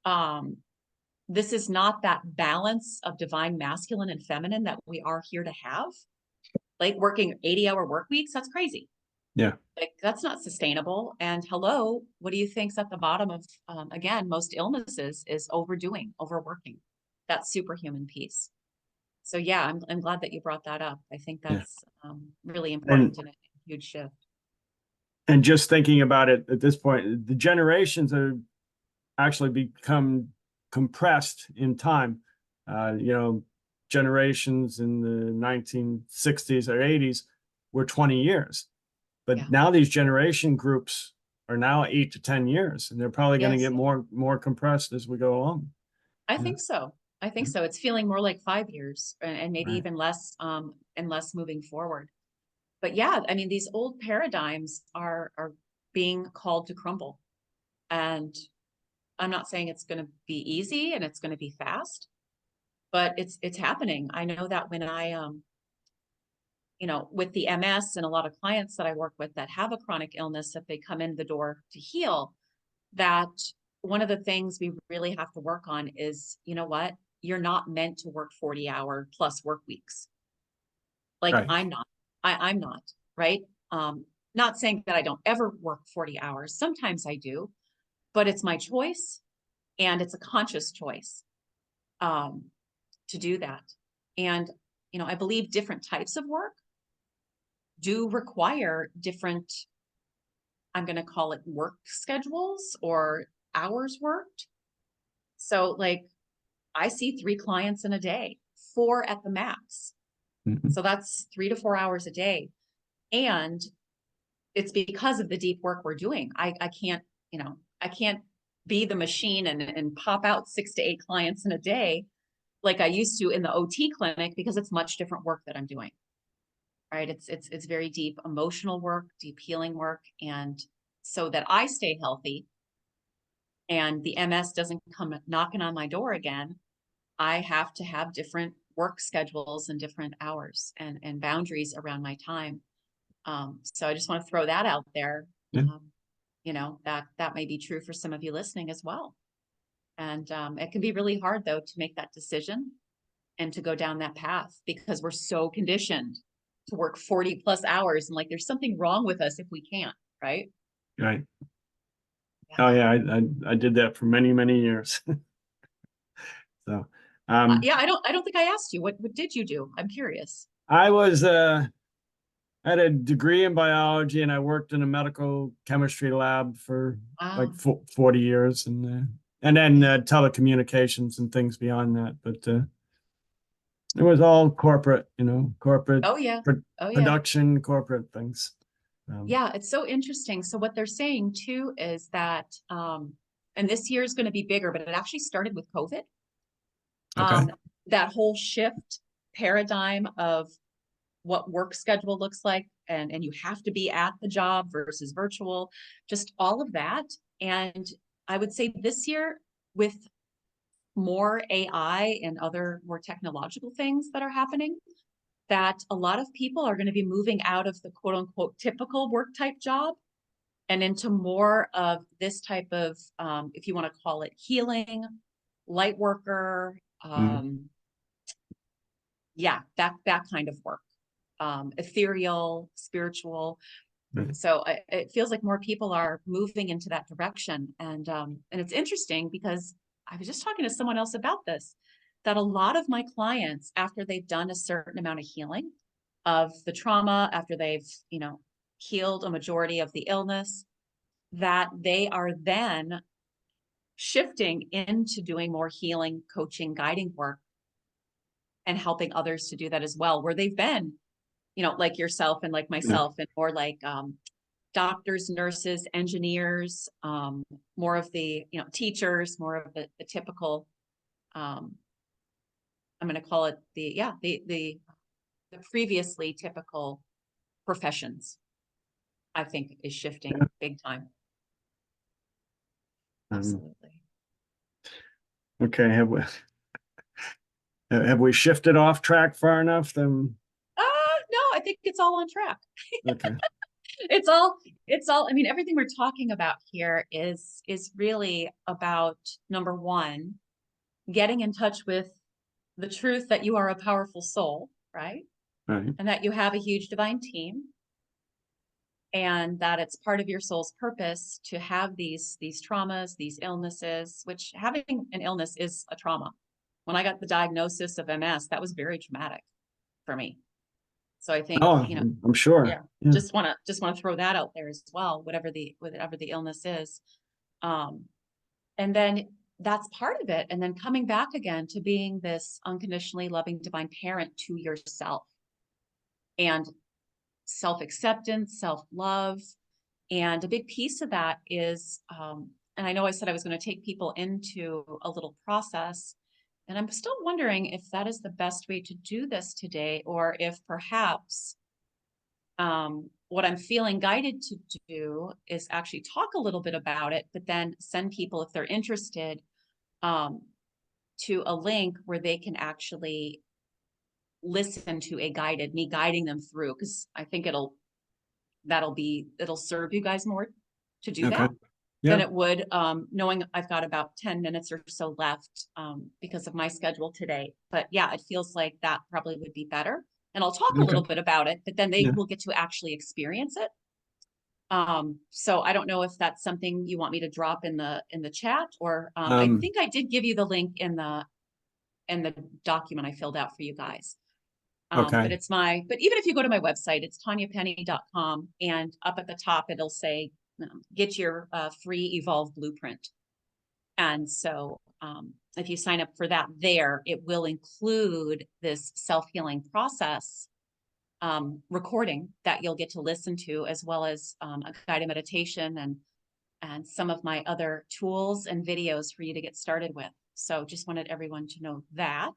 B: that balance of divine masculine and feminine that we are here to have. Like working 80-hour work weeks, that's crazy.
A: Yeah.
B: Like that's not sustainable. And hello, what do you think's at the bottom of, again, most illnesses is overdoing, overworking, that superhuman piece. So yeah, I'm glad that you brought that up. I think
A: Yeah.
B: that's really important and a huge shift.
A: And just thinking about it at this point, the generations are actually become compressed in time. Generations in the 1960s or 80s were 20 years. But now these generation groups are now 8 to 10 years, and they're probably going to get more compressed as we go along.
B: I think so. I think so. It's feeling more like 5 years and maybe even less and less moving forward. But yeah, I mean, these old paradigms are being called to crumble. And I'm not saying it's going to be easy and it's going to be fast, but it's happening. I know that when I with the MS and a lot of clients that I work with that have a chronic illness, if they come in the door to heal, that one of the things we really have to work on is, what? You're not meant to work 40-hour plus work weeks. Like I'm not, I'm not, right? Not saying that I don't ever work 40 hours. Sometimes I do, but it's my choice and it's a conscious choice to do that. And, I believe different types of work do require different, I'm going to call it work schedules or hours worked. So like I see 3 clients in a day, 4 at the max.
A: Mm-hmm.
B: So that's 3 to 4 hours a day. And it's because of the deep work we're doing. I can't, I can't be the machine and pop out 6 to 8 clients in a day. like I used to in the OT clinic, because it's much different work that I'm doing, right? It's very deep emotional work, deep healing work. And so that I stay healthy and the MS doesn't come knocking on my door again, I have to have different work schedules and different hours and boundaries around my time. So I just want to throw that out there.
A: Yeah.
B: You know, that may be true for some of you listening as well. And it can be really hard, though, to make that decision and to go down that path because we're so conditioned to work 40 plus hours. And like, there's something wrong with us if we can't, right?
A: Right.
B: Yeah.
A: Oh yeah, I did that for many, many years. So
B: Yeah, I don't think I asked you. What did you do? I'm curious.
A: I was I had a degree in biology and I worked in a medical chemistry lab for like
B: Wow.
A: 40 years and then telecommunications and things beyond that. But it was all corporate, corporate
B: Oh, yeah. Oh, yeah.
A: production, corporate things.
B: Yeah, it's so interesting. So what they're saying too is that, and this year is going to be bigger, but it actually started with COVID.
A: Okay.
B: That whole shift paradigm of what work schedule looks like, and you have to be at the job versus virtual, just all of that. And I would say this year with more AI and other more technological things that are happening, that a lot of people are going to be moving out of the quote unquote typical work type job and into more of this type of, if you want to call it healing, light worker,
A: Mm.
B: yeah, that kind of work, ethereal, spiritual.
A: Right.
B: So it feels like more people are moving into that direction, and it's interesting because I was just talking to someone else about this, that a lot of my clients, after they've done a certain amount of healing of the trauma, after they've healed a majority of the illness, that they are then shifting into doing more healing, coaching, guiding work, and helping others to do that as well, where they've been, like yourself and like
A: Yeah.
B: myself, and more like doctors, nurses, engineers, more of the, teachers, more of the typical, um, I'm going to call it the previously typical professions, I think is shifting
A: Yeah.
B: big time.
A: Um,
B: Absolutely.
A: okay. Have we shifted off track far enough? Then
B: No, I think it's all on track.
A: okay.
B: It's all, I mean, everything we're talking about here is really about, number one, getting in touch with the truth that you are a powerful soul, right?
A: Right.
B: And that you have a huge divine team, and that it's part of your soul's purpose to have these traumas, these illnesses, which having an illness is a trauma. When I got the diagnosis of MS, that was very traumatic for me. So I think,
A: Oh, I'm sure.
B: yeah,
A: Yeah.
B: just want to throw that out there as well, whatever the illness is. And then that's part of it. And then coming back again to being this unconditionally loving divine parent to yourself, and self-acceptance, self-love. And a big piece of that is, and I know I said I was going to take people into a little process, and I'm still wondering if that is the best way to do this today, or if perhaps what I'm feeling guided to do is actually talk a little bit about it, but then send people, if they're interested, um, to a link where they can actually listen to me guiding them through, because I think it'll serve you guys more to do
A: Okay.
B: that than
A: Yeah.
B: it would, knowing I've got about 10 minutes or so left, because of my schedule today. But yeah, it feels like that probably would be better. And I'll talk a
A: Okay.
B: little bit about it, but then they
A: Yeah.
B: will get to actually experience it. So I don't know if that's something you want me to drop in the chat, or I
A: Um,
B: think I did give you the link in the document I filled out for you guys.
A: okay.
B: But even if you go to my website, it's tanyapenny.com, and up at the top, it'll say, get your free Evolve Blueprint. And so if you sign up for that there, it will include this self-healing process recording that you'll get to listen to, as well as a guided meditation and and some of my other tools and videos for you to get started with. So just wanted everyone to know that.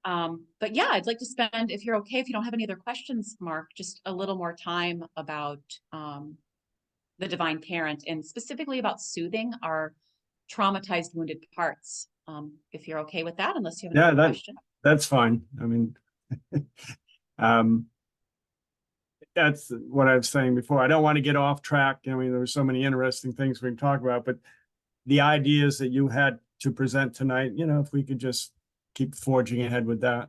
B: But yeah, I'd like to spend, if you're okay, if you don't have any other questions, Mark, just a little more time about the divine parent and specifically about soothing our traumatized, wounded parts. If you're okay with that, unless you have another question.
A: That's fine. I mean, um, that's what I was saying before. I don't want to get off track. I mean, there were so many interesting things we can talk about, but the ideas that you had to present tonight, if we could just keep forging ahead with that.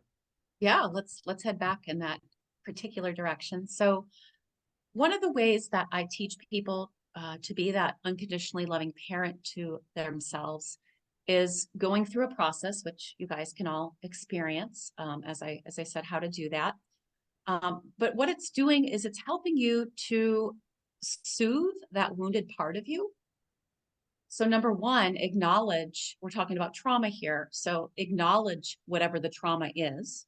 B: Yeah, let's head back in that particular direction. So one of the ways that I teach people to be that unconditionally loving parent to themselves is going through a process, which you guys can all experience, as I said, how to do that. But what it's doing is it's helping you to soothe that wounded part of you. So number one, acknowledge, we're talking about trauma here. So acknowledge whatever the trauma is.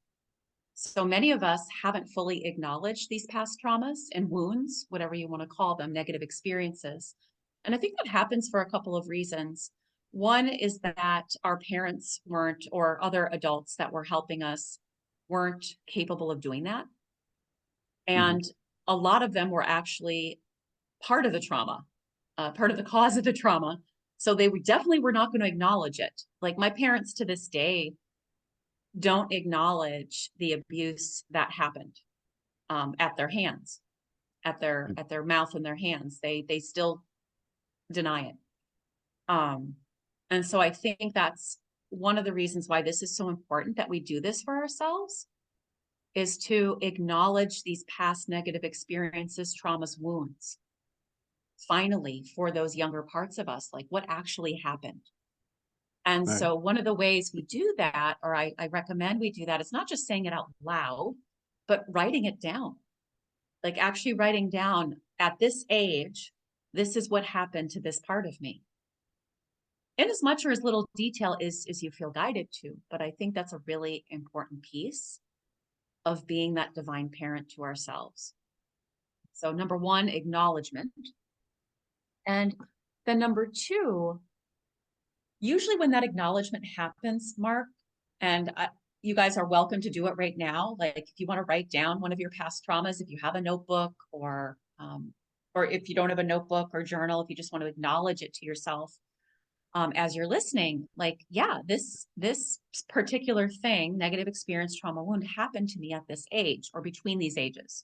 B: So many of us haven't fully acknowledged these past traumas and wounds, whatever you want to call them, negative experiences. And I think that happens for a couple of reasons. One is that our parents weren't, or other adults that were helping us weren't capable of doing that. And a lot of them were actually part of the trauma, part of the cause of the trauma. So they definitely were not going to acknowledge it. Like my parents to this day don't acknowledge the abuse that happened at their hands, at their mouth and their hands. They still deny it. And so I think that's one of the reasons why this is so important that we do this for ourselves, is to acknowledge these past negative experiences, traumas, wounds. Finally, for those younger parts of us, like what actually happened. And
A: Right.
B: so one of the ways we do that, or I recommend we do that, it's not just saying it out loud, but writing it down. Like actually writing down, at this age, this is what happened to this part of me. In as much or as little detail as you feel guided to, but I think that's a really important piece of being that divine parent to ourselves. So number one, acknowledgement. And then number two, usually when that acknowledgement happens, Mark, and you guys are welcome to do it right now. Like if you want to write down one of your past traumas, if you have a notebook or if you don't have a notebook or journal, if you just want to acknowledge it to yourself as you're listening, like, yeah, this particular thing, negative experience, trauma, wound happened to me at this age or between these ages.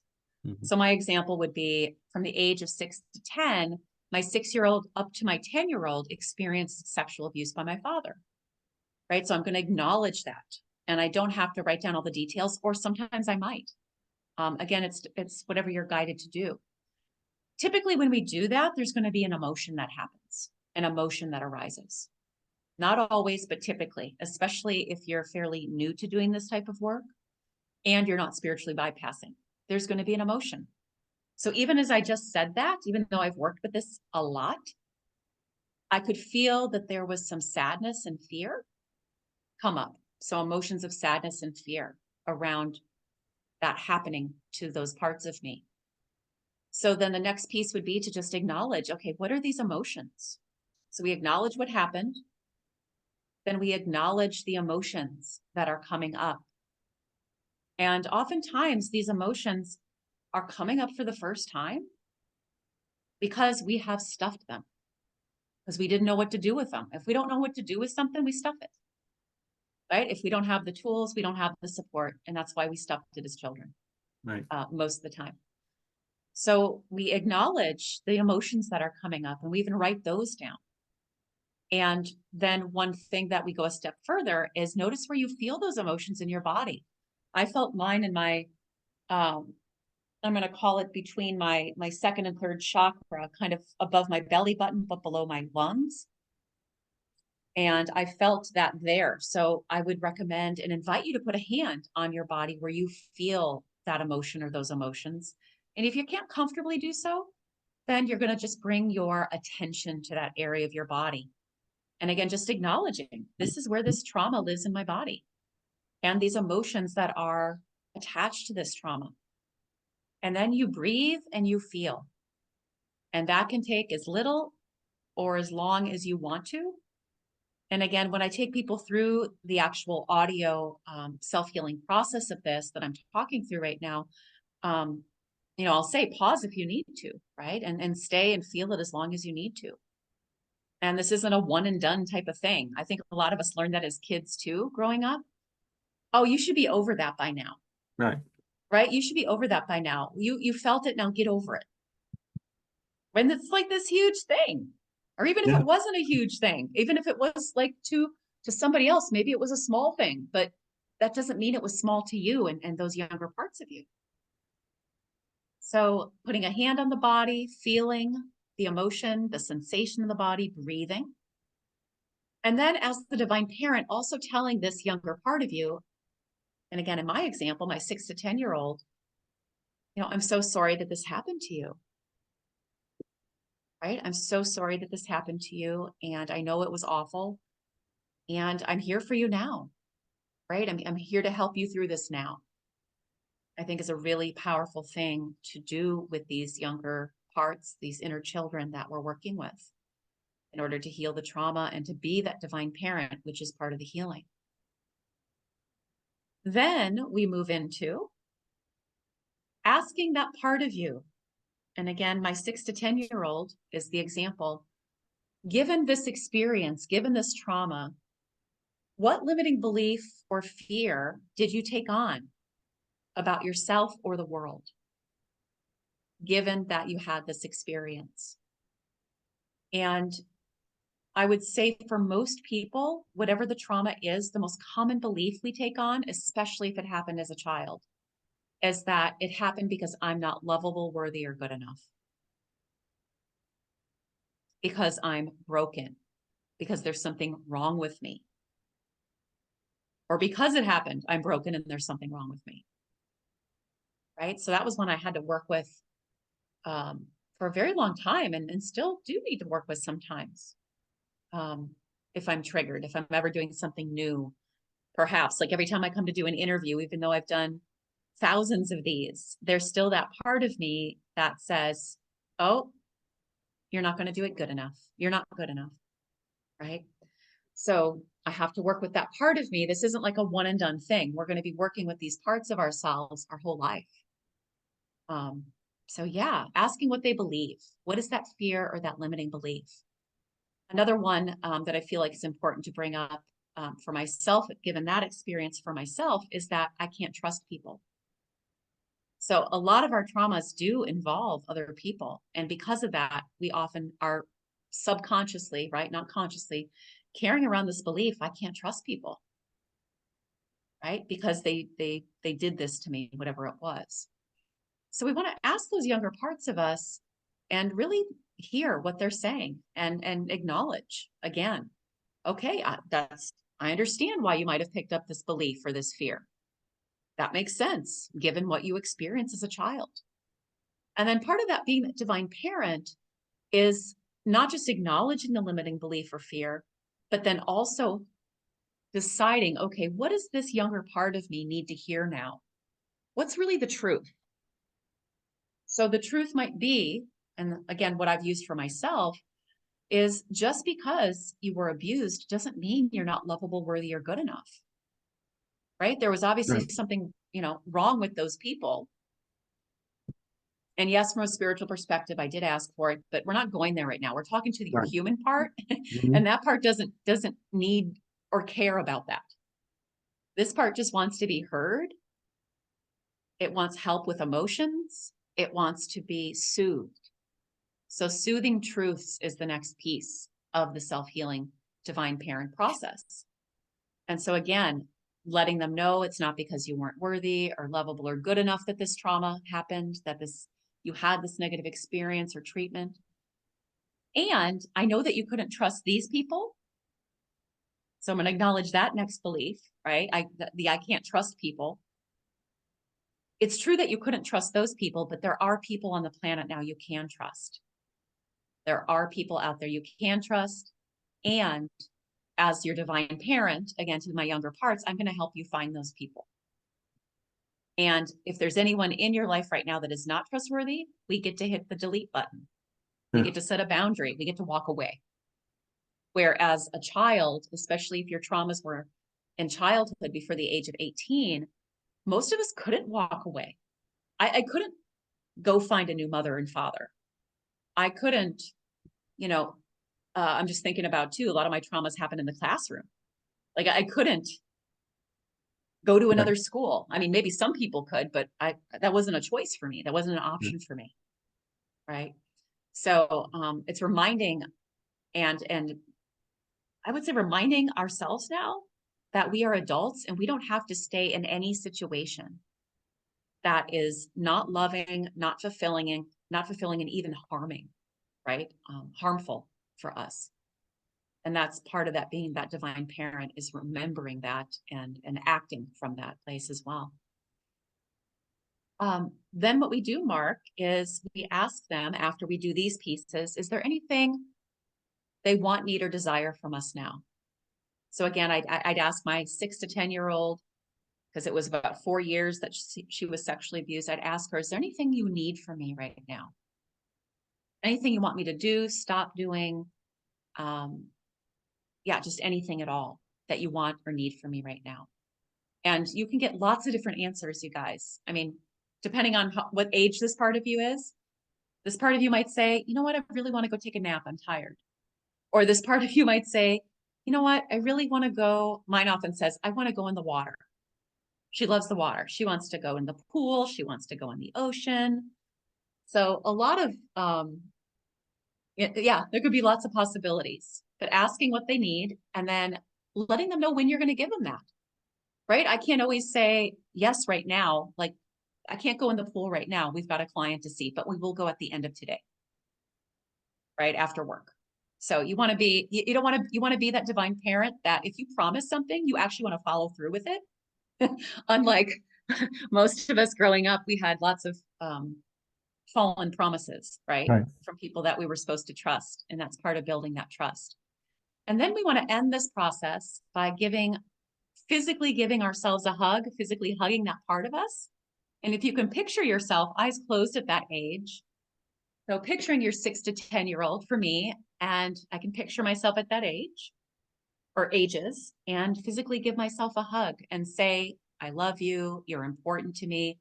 B: So my example would be from the age of 6 to 10, my 6-year-old up to my 10-year-old experienced sexual abuse by my father, right? So I'm going to acknowledge that. And I don't have to write down all the details, or sometimes I might. Again, it's whatever you're guided to do. Typically, when we do that, there's going to be an emotion that happens, an emotion that arises. Not always, but typically, especially if you're fairly new to doing this type of work and you're not spiritually bypassing, there's going to be an emotion. So even as I just said that, even though I've worked with this a lot, I could feel that there was some sadness and fear come up. So emotions of sadness and fear around that happening to those parts of me. So then the next piece would be to just acknowledge, okay, what are these emotions? So we acknowledge what happened. Then we acknowledge the emotions that are coming up. And oftentimes these emotions are coming up for the first time because we have stuffed them, because we didn't know what to do with them. If we don't know what to do with something, we stuff it, right? If we don't have the tools, we don't have the support. And that's why we stuffed it as children,
A: Right.
B: most of the time. So we acknowledge the emotions that are coming up and we even write those down. And then one thing that we go a step further is notice where you feel those emotions in your body. I felt mine in my, I'm going to call it between my second and third chakra, kind of above my belly button, but below my lungs. And I felt that there. So I would recommend and invite you to put a hand on your body where you feel that emotion or those emotions. And if you can't comfortably do so, then you're going to just bring your attention to that area of your body. And again, just acknowledging this is where this trauma lives in my body and these emotions that are attached to this trauma. And then you breathe and you feel. And that can take as little or as long as you want to. And again, when I take people through the actual audio self-healing process of this that I'm talking through right now, I'll say pause if you need to, right? And stay and feel it as long as you need to. And this isn't a one and done type of thing. I think a lot of us learned that as kids too, growing up. Oh, you should be over that by now.
A: Right.
B: Right? You should be over that by now. You felt it, now get over it. When it's like this huge thing. Or even if
A: Yeah.
B: it wasn't a huge thing, even if it was like to somebody else, maybe it was a small thing, but that doesn't mean it was small to you and those younger parts of you. So putting a hand on the body, feeling the emotion, the sensation of the body, breathing. And then as the divine parent, also telling this younger part of you, and again, in my example, my 6 to 10-year-old, I'm so sorry that this happened to you, right? I'm so sorry that this happened to you. And I know it was awful. And I'm here for you now, right? I'm here to help you through this now. I think is a really powerful thing to do with these younger parts, these inner children that we're working with in order to heal the trauma and to be that divine parent, which is part of the healing. Then we move into asking that part of you. And again, my 6 to 10-year-old is the example. Given this experience, given this trauma, what limiting belief or fear did you take on about yourself or the world, given that you had this experience? And I would say for most people, whatever the trauma is, the most common belief we take on, especially if it happened as a child, is that it happened because I'm not lovable, worthy, or good enough. Because I'm broken, because there's something wrong with me. Or because it happened, I'm broken and there's something wrong with me. Right? So that was one I had to work with for a very long time and still do need to work with sometimes. If I'm triggered, if I'm ever doing something new, perhaps like every time I come to do an interview, even though I've done thousands of these, there's still that part of me that says, oh, you're not going to do it good enough. You're not good enough. Right? So I have to work with that part of me. This isn't like a one and done thing. We're going to be working with these parts of ourselves our whole life. So yeah, asking what they believe. What is that fear or that limiting belief? Another one that I feel like is important to bring up for myself, given that experience for myself, is that I can't trust people. So a lot of our traumas do involve other people. And because of that, we often are subconsciously, right, not consciously, carrying around this belief, I can't trust people, right? Because they did this to me, whatever it was. So we want to ask those younger parts of us and really hear what they're saying and acknowledge again, okay, I understand why you might have picked up this belief or this fear. That makes sense given what you experienced as a child. And then part of that being that divine parent is not just acknowledging the limiting belief or fear, but then also deciding, okay, what does this younger part of me need to hear now? What's really the truth? So the truth might be, and again, what I've used for myself is just because you were abused doesn't mean you're not lovable, worthy, or good enough. Right? There was obviously
A: Right.
B: something, wrong with those people. And yes, from a spiritual perspective, I did ask for it, but we're not going there right now. We're talking to your
A: Right.
B: human part,
A: Mhm.
B: and that part doesn't need or care about that. This part just wants to be heard. It wants help with emotions. It wants to be soothed. So soothing truths is the next piece of the self-healing divine parent process. And so again, letting them know it's not because you weren't worthy or lovable or good enough that this trauma happened, that you had this negative experience or treatment. And I know that you couldn't trust these people. So I'm going to acknowledge that next belief, right? I can't trust people. It's true that you couldn't trust those people, but there are people on the planet now you can trust. There are people out there you can trust. And as your divine parent, again, to my younger parts, I'm going to help you find those people. And if there's anyone in your life right now that is not trustworthy, we get to hit the delete button. We get to set a boundary. We get to walk away. Whereas a child, especially if your traumas were in childhood before the age of 18, most of us couldn't walk away. I couldn't go find a new mother and father. I couldn't, I'm just thinking about too, a lot of my traumas happen in the classroom. Like I couldn't go to another school. I mean, maybe some people could, but that wasn't a choice for me. That wasn't an option for me. Right. So it's reminding and I would say reminding ourselves now that we are adults and we don't have to stay in any situation that is not loving, not fulfilling, and even harming, right? Harmful for us. And that's part of that, being that divine parent, is remembering that and acting from that place as well. Then what we do, Mark, is we ask them after we do these pieces, is there anything they want, need, or desire from us now? So again, I'd ask my 6 to 10-year-old, because it was about 4 years that she was sexually abused. I'd ask her, is there anything you need from me right now? Anything you want me to do, stop doing? Just anything at all that you want or need from me right now. And you can get lots of different answers, you guys. I mean, depending on what age this part of you is, this part of you might say, you know what, I really want to go take a nap. I'm tired. Or this part of you might say, you know what, I really want to go. Mine often says, I want to go in the water. She loves the water. She wants to go in the pool. She wants to go in the ocean. So a lot of, there could be lots of possibilities, but asking what they need and then letting them know when you're going to give them that, right? I can't always say yes right now. Like I can't go in the pool right now. We've got a client to see, but we will go at the end of today, right? After work. So you want to be, you want to be that divine parent that if you promise something, you actually want to follow through with it. Unlike most of us growing up, we had lots of fallen promises, right? From people that we were supposed to trust. And that's part of building that trust. And then we want to end this process by physically giving ourselves a hug, physically hugging that part of us. And if you can picture yourself eyes closed at that age, so picturing your 6 to 10-year-old for me, and I can picture myself at that age or ages, and physically give myself a hug and say, I love you, you're important to me.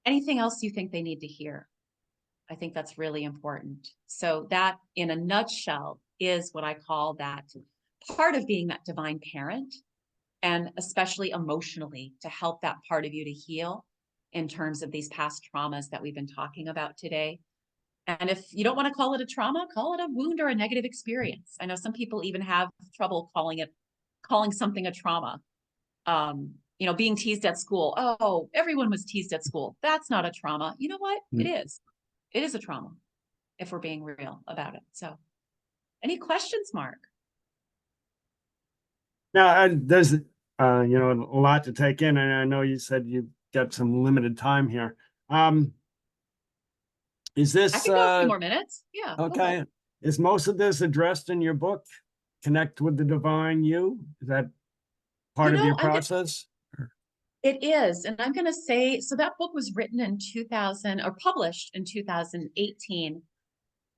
B: Anything else you think they need to hear? I think that's really important. So that, in a nutshell, is what I call that part of being that divine parent, and especially emotionally to help that part of you to heal in terms of these past traumas that we've been talking about today. And if you don't want to call it a trauma, call it a wound or a negative experience. I know some people even have trouble calling something a trauma. Being teased at school. Oh, everyone was teased at school. That's not a trauma. You know what? It is. It is a trauma if we're being real about it. So any questions, Mark?
A: Now, there's, a lot to take in. And I know you said you've got some limited time here. Is this?
B: I can go a few more minutes. Yeah.
A: Okay. Is most of this addressed in your book? Connect with the divine you? Is that part of your process?
B: It is. And I'm going to say, so that book was written in 2000 or published in 2018.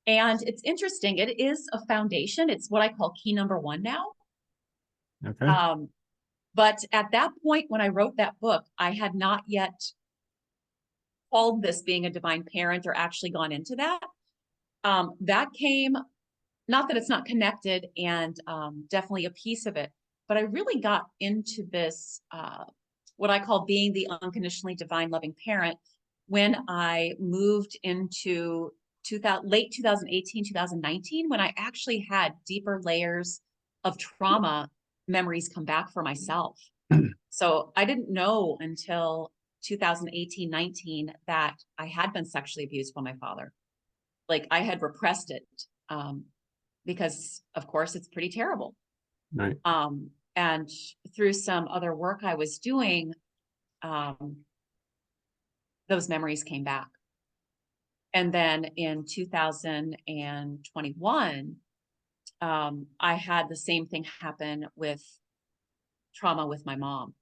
B: And it's interesting. It is a foundation. It's what I call key number 1 now.
A: Okay.
B: But at that point, when I wrote that book, I had not yet called this being a divine parent or actually gone into that. That came, not that it's not connected, and definitely a piece of it, but I really got into this, what I call being the unconditionally divine loving parent, when I moved into late 2018, 2019, when I actually had deeper layers of trauma memories come back for myself. So I didn't know until 2018, 19 that I had been sexually abused by my father. Like I had repressed it because, of course, it's pretty terrible.
A: Right.
B: And through some other work I was doing, those memories came back. And then in 2021, I had the same thing happen with trauma with my mom,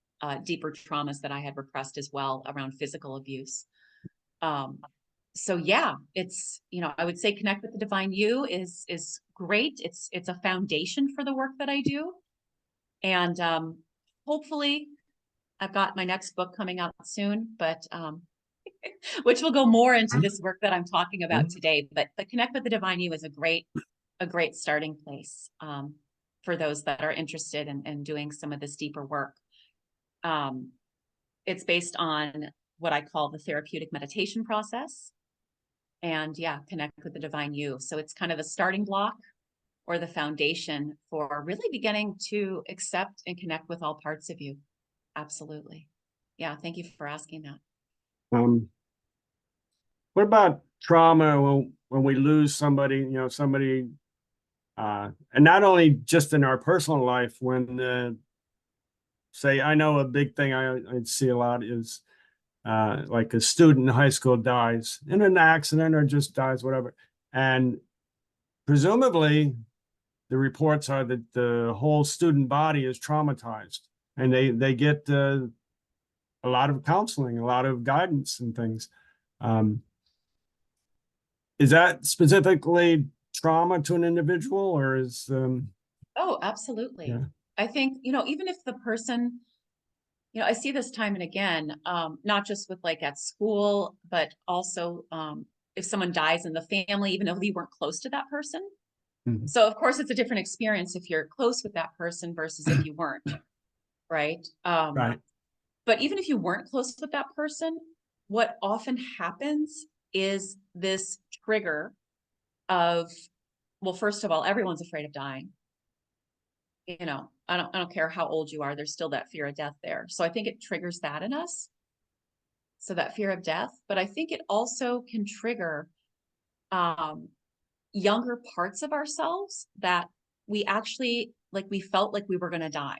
B: deeper traumas that I had repressed as well around physical abuse. So yeah, it's, I would say connect with the divine you is great. It's a foundation for the work that I do. And hopefully I've got my next book coming out soon, but which will go more into this work that I'm talking about today. But connect with the divine you is a great starting place for those that are interested in doing some of this deeper work. It's based on what I call the therapeutic meditation process. And yeah, connect with the divine you. So it's kind of the starting block or the foundation for really beginning to accept and connect with all parts of you. Absolutely. Yeah, thank you for asking that.
A: What about trauma when we lose somebody, somebody, and not only just in our personal life, when, say, I know a big thing I see a lot is like a student in high school dies in an accident or just dies, whatever. And presumably the reports are that the whole student body is traumatized and they get a lot of counseling, a lot of guidance and things. Is that specifically trauma to an individual, or is
B: Oh, absolutely.
A: yeah.
B: I think, even if the person, I see this time and again, not just with like at school, but also if someone dies in the family, even though you weren't close to that person.
A: Mhm.
B: So of course it's a different experience if you're close with that person versus if you weren't, right?
A: Right.
B: But even if you weren't close with that person, what often happens is this trigger of, well, first of all, everyone's afraid of dying. I don't care how old you are, there's still that fear of death there. So I think it triggers that in us. So that fear of death, but I think it also can trigger um, younger parts of ourselves that we actually like, we felt like we were going to die.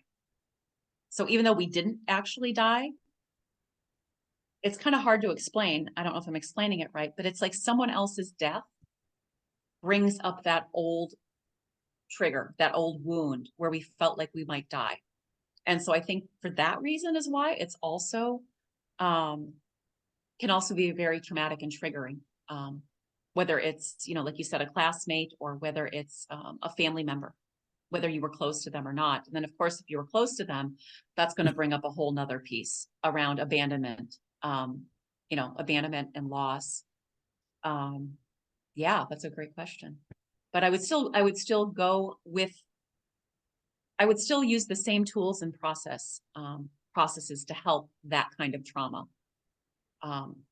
B: So even though we didn't actually die, it's kind of hard to explain. I don't know if I'm explaining it right, but it's like someone else's death brings up that old trigger, that old wound where we felt like we might die. And so I think for that reason is why it's also um, can also be very traumatic and triggering. Whether it's, like you said, a classmate, or whether it's a family member, whether you were close to them or not. And then of course, if you were close to them, that's going to bring up a whole nother piece around abandonment, abandonment and loss. Um, yeah, that's a great question. But I would still use the same tools and processes to help that kind of trauma.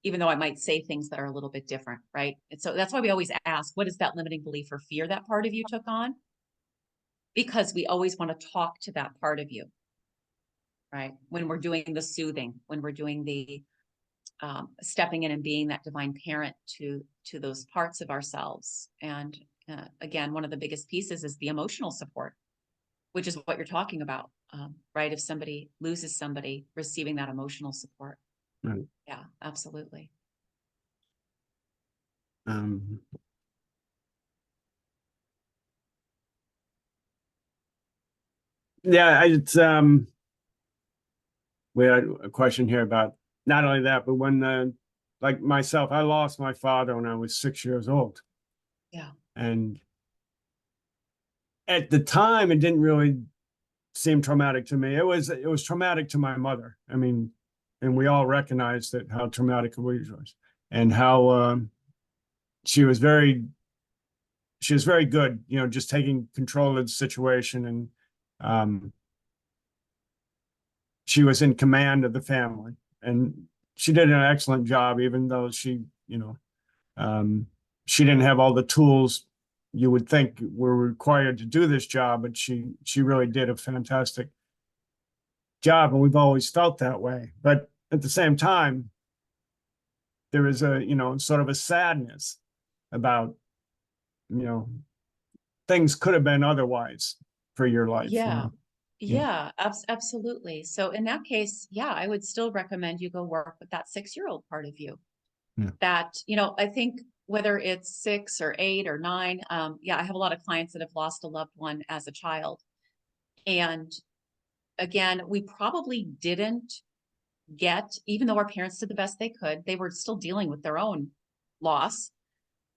B: Even though I might say things that are a little bit different, right? And so that's why we always ask, what is that limiting belief or fear that part of you took on? Because we always want to talk to that part of you, right? When we're doing the soothing, when we're doing the stepping in and being that divine parent to those parts of ourselves. And again, one of the biggest pieces is the emotional support, which is what you're talking about, right? If somebody loses somebody, receiving that emotional support.
A: Right.
B: Yeah, absolutely.
A: Um, yeah, it's we had a question here about not only that, but when like myself, I lost my father when I was 6 years old.
B: Yeah.
A: And at the time it didn't really seem traumatic to me. It was traumatic to my mother. I mean, and we all recognized that how traumatic it was, and how she was very good, just taking control of the situation, and she was in command of the family, and she did an excellent job, even though um, she didn't have all the tools you would think were required to do this job, but she really did a fantastic job, and we've always felt that way. But at the same time, there is a sort of a sadness about you know things could have been otherwise for your life.
B: Yeah.
A: Yeah.
B: Yeah, absolutely. So in that case, yeah, I would still recommend you go work with that 6-year-old part of you.
A: Yeah.
B: That, I think whether it's 6 or 8 or 9, yeah, I have a lot of clients that have lost a loved one as a child. And again, we probably didn't get, even though our parents did the best they could, they were still dealing with their own loss,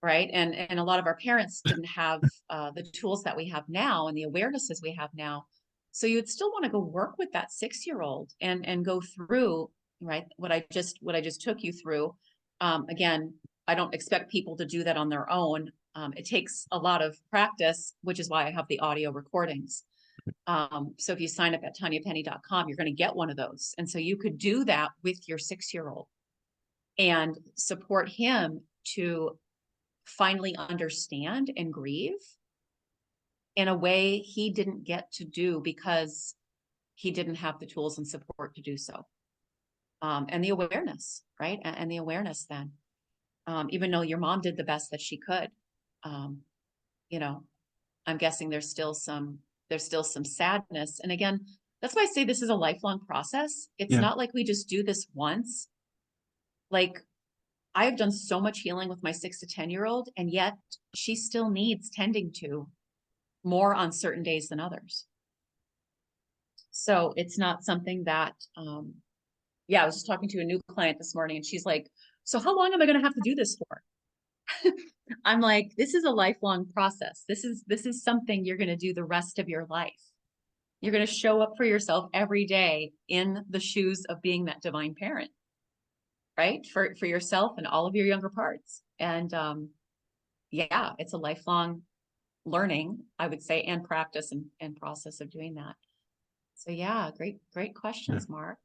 B: right? And a lot of our parents didn't have the tools that we have now and the awarenesses we have now. So you would still want to go work with that 6-year-old and go through, right, what I just took you through. Again, I don't expect people to do that on their own. It takes a lot of practice, which is why I have the audio recordings. So if you sign up at tanyapenny.com, you're going to get one of those. And so you could do that with your 6-year-old and support him to finally understand and grieve in a way he didn't get to do because he didn't have the tools and support to do so. And the awareness, right? And the awareness then, even though your mom did the best that she could, you know, I'm guessing there's still some sadness. And again, that's why I say this is a lifelong process. It's not like we just do this once. Like, I have done so much healing with my 6 to 10-year-old, and yet she still needs tending to more on certain days than others. So it's not something that, I was just talking to a new client this morning, and she's like, so how long am I going to have to do this for? I'm like, this is a lifelong process. This is something you're going to do the rest of your life. You're going to show up for yourself every day in the shoes of being that divine parent, right? For yourself and all of your younger parts. And it's a lifelong learning, I would say, and practice and process of doing that. So great questions, Mark.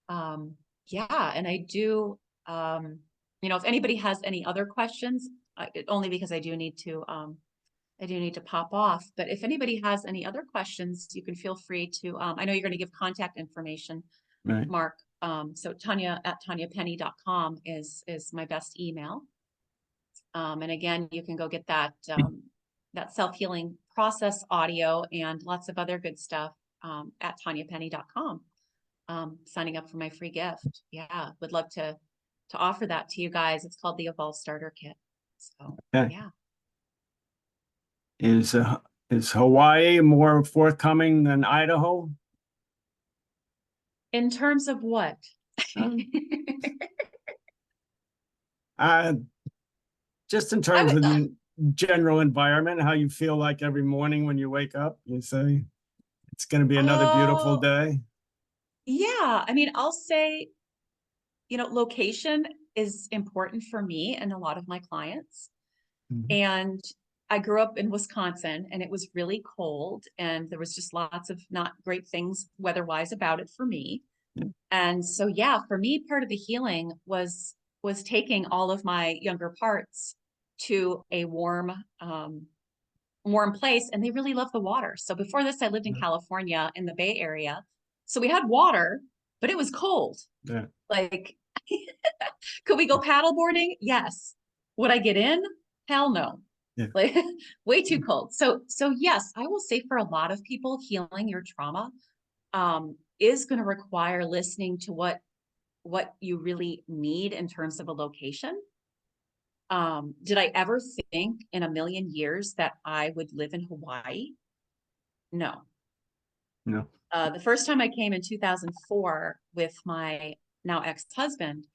B: And I do, if anybody has any other questions, only because I do need to pop off, but if anybody has any other questions, you can feel free to, I know you're going to give contact information,
A: Right.
B: Mark. So Tanya at tanyapenny.com is my best email. And again, you can go get that, that self-healing process audio and lots of other good stuff, at tanyapenny.com. Signing up for my free gift. Yeah. Would love to offer that to you guys. It's called the Evolve Starter Kit. So, yeah.
A: Is Hawaii more forthcoming than Idaho?
B: In terms of what?
A: Just in terms of the general environment, how you feel like every morning when you wake up, you say it's going to be another beautiful day.
B: Yeah. I mean, I'll say, location is important for me and a lot of my clients.
A: Mm-hmm.
B: And I grew up in Wisconsin, and it was really cold, and there was just lots of not great things weather-wise about it for me.
A: Yeah.
B: And so, for me, part of the healing was taking all of my younger parts to a warm place, and they really love the water. So before this, I lived in California in the Bay Area. So we had water, but it was cold.
A: Yeah.
B: Like, could we go paddleboarding? Yes. Would I get in? Hell no.
A: Yeah.
B: Like, way too cold. So yes, I will say for a lot of people, healing your trauma is going to require listening to what you really need in terms of a location. Did I ever think in a million years that I would live in Hawaii? No.
A: No.
B: The first time I came in 2004 with my now ex-husband,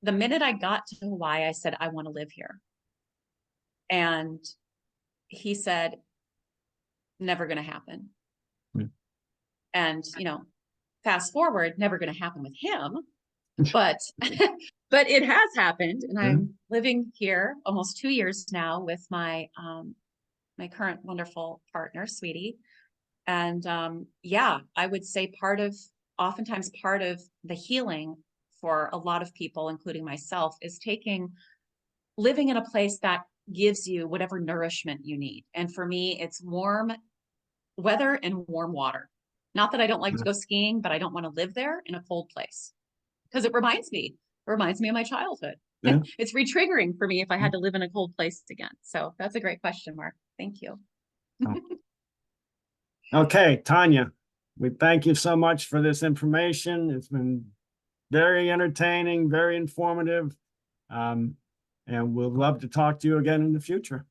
B: the minute I got to Hawaii, I said, I want to live here. And he said, never going to happen. And, fast forward, never going to happen with him, but, but it has happened. And I'm living here almost 2 years now with my, my current wonderful partner, Sweetie. And, I would say oftentimes part of the healing for a lot of people, including myself, is living in a place that gives you whatever nourishment you need. And for me, it's warm weather and warm water. Not that I don't like to go skiing, but I don't want to live there in a cold place because it reminds me of my childhood. Yeah. It's re-triggering for me if I had to live in a cold place again. So that's a great question, Mark. Thank you.
A: Okay, Tanya, we thank you so much for this information. It's been very entertaining, very informative. And we'll love to talk to you again in the future.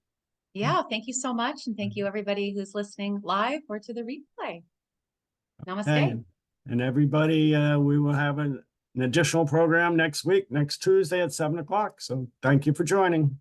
B: Yeah, thank you so much. And thank you everybody who's listening live or to the replay. Namaste.
A: And everybody, we will have an additional program next week, next Tuesday at 7 o'clock. So thank you for joining.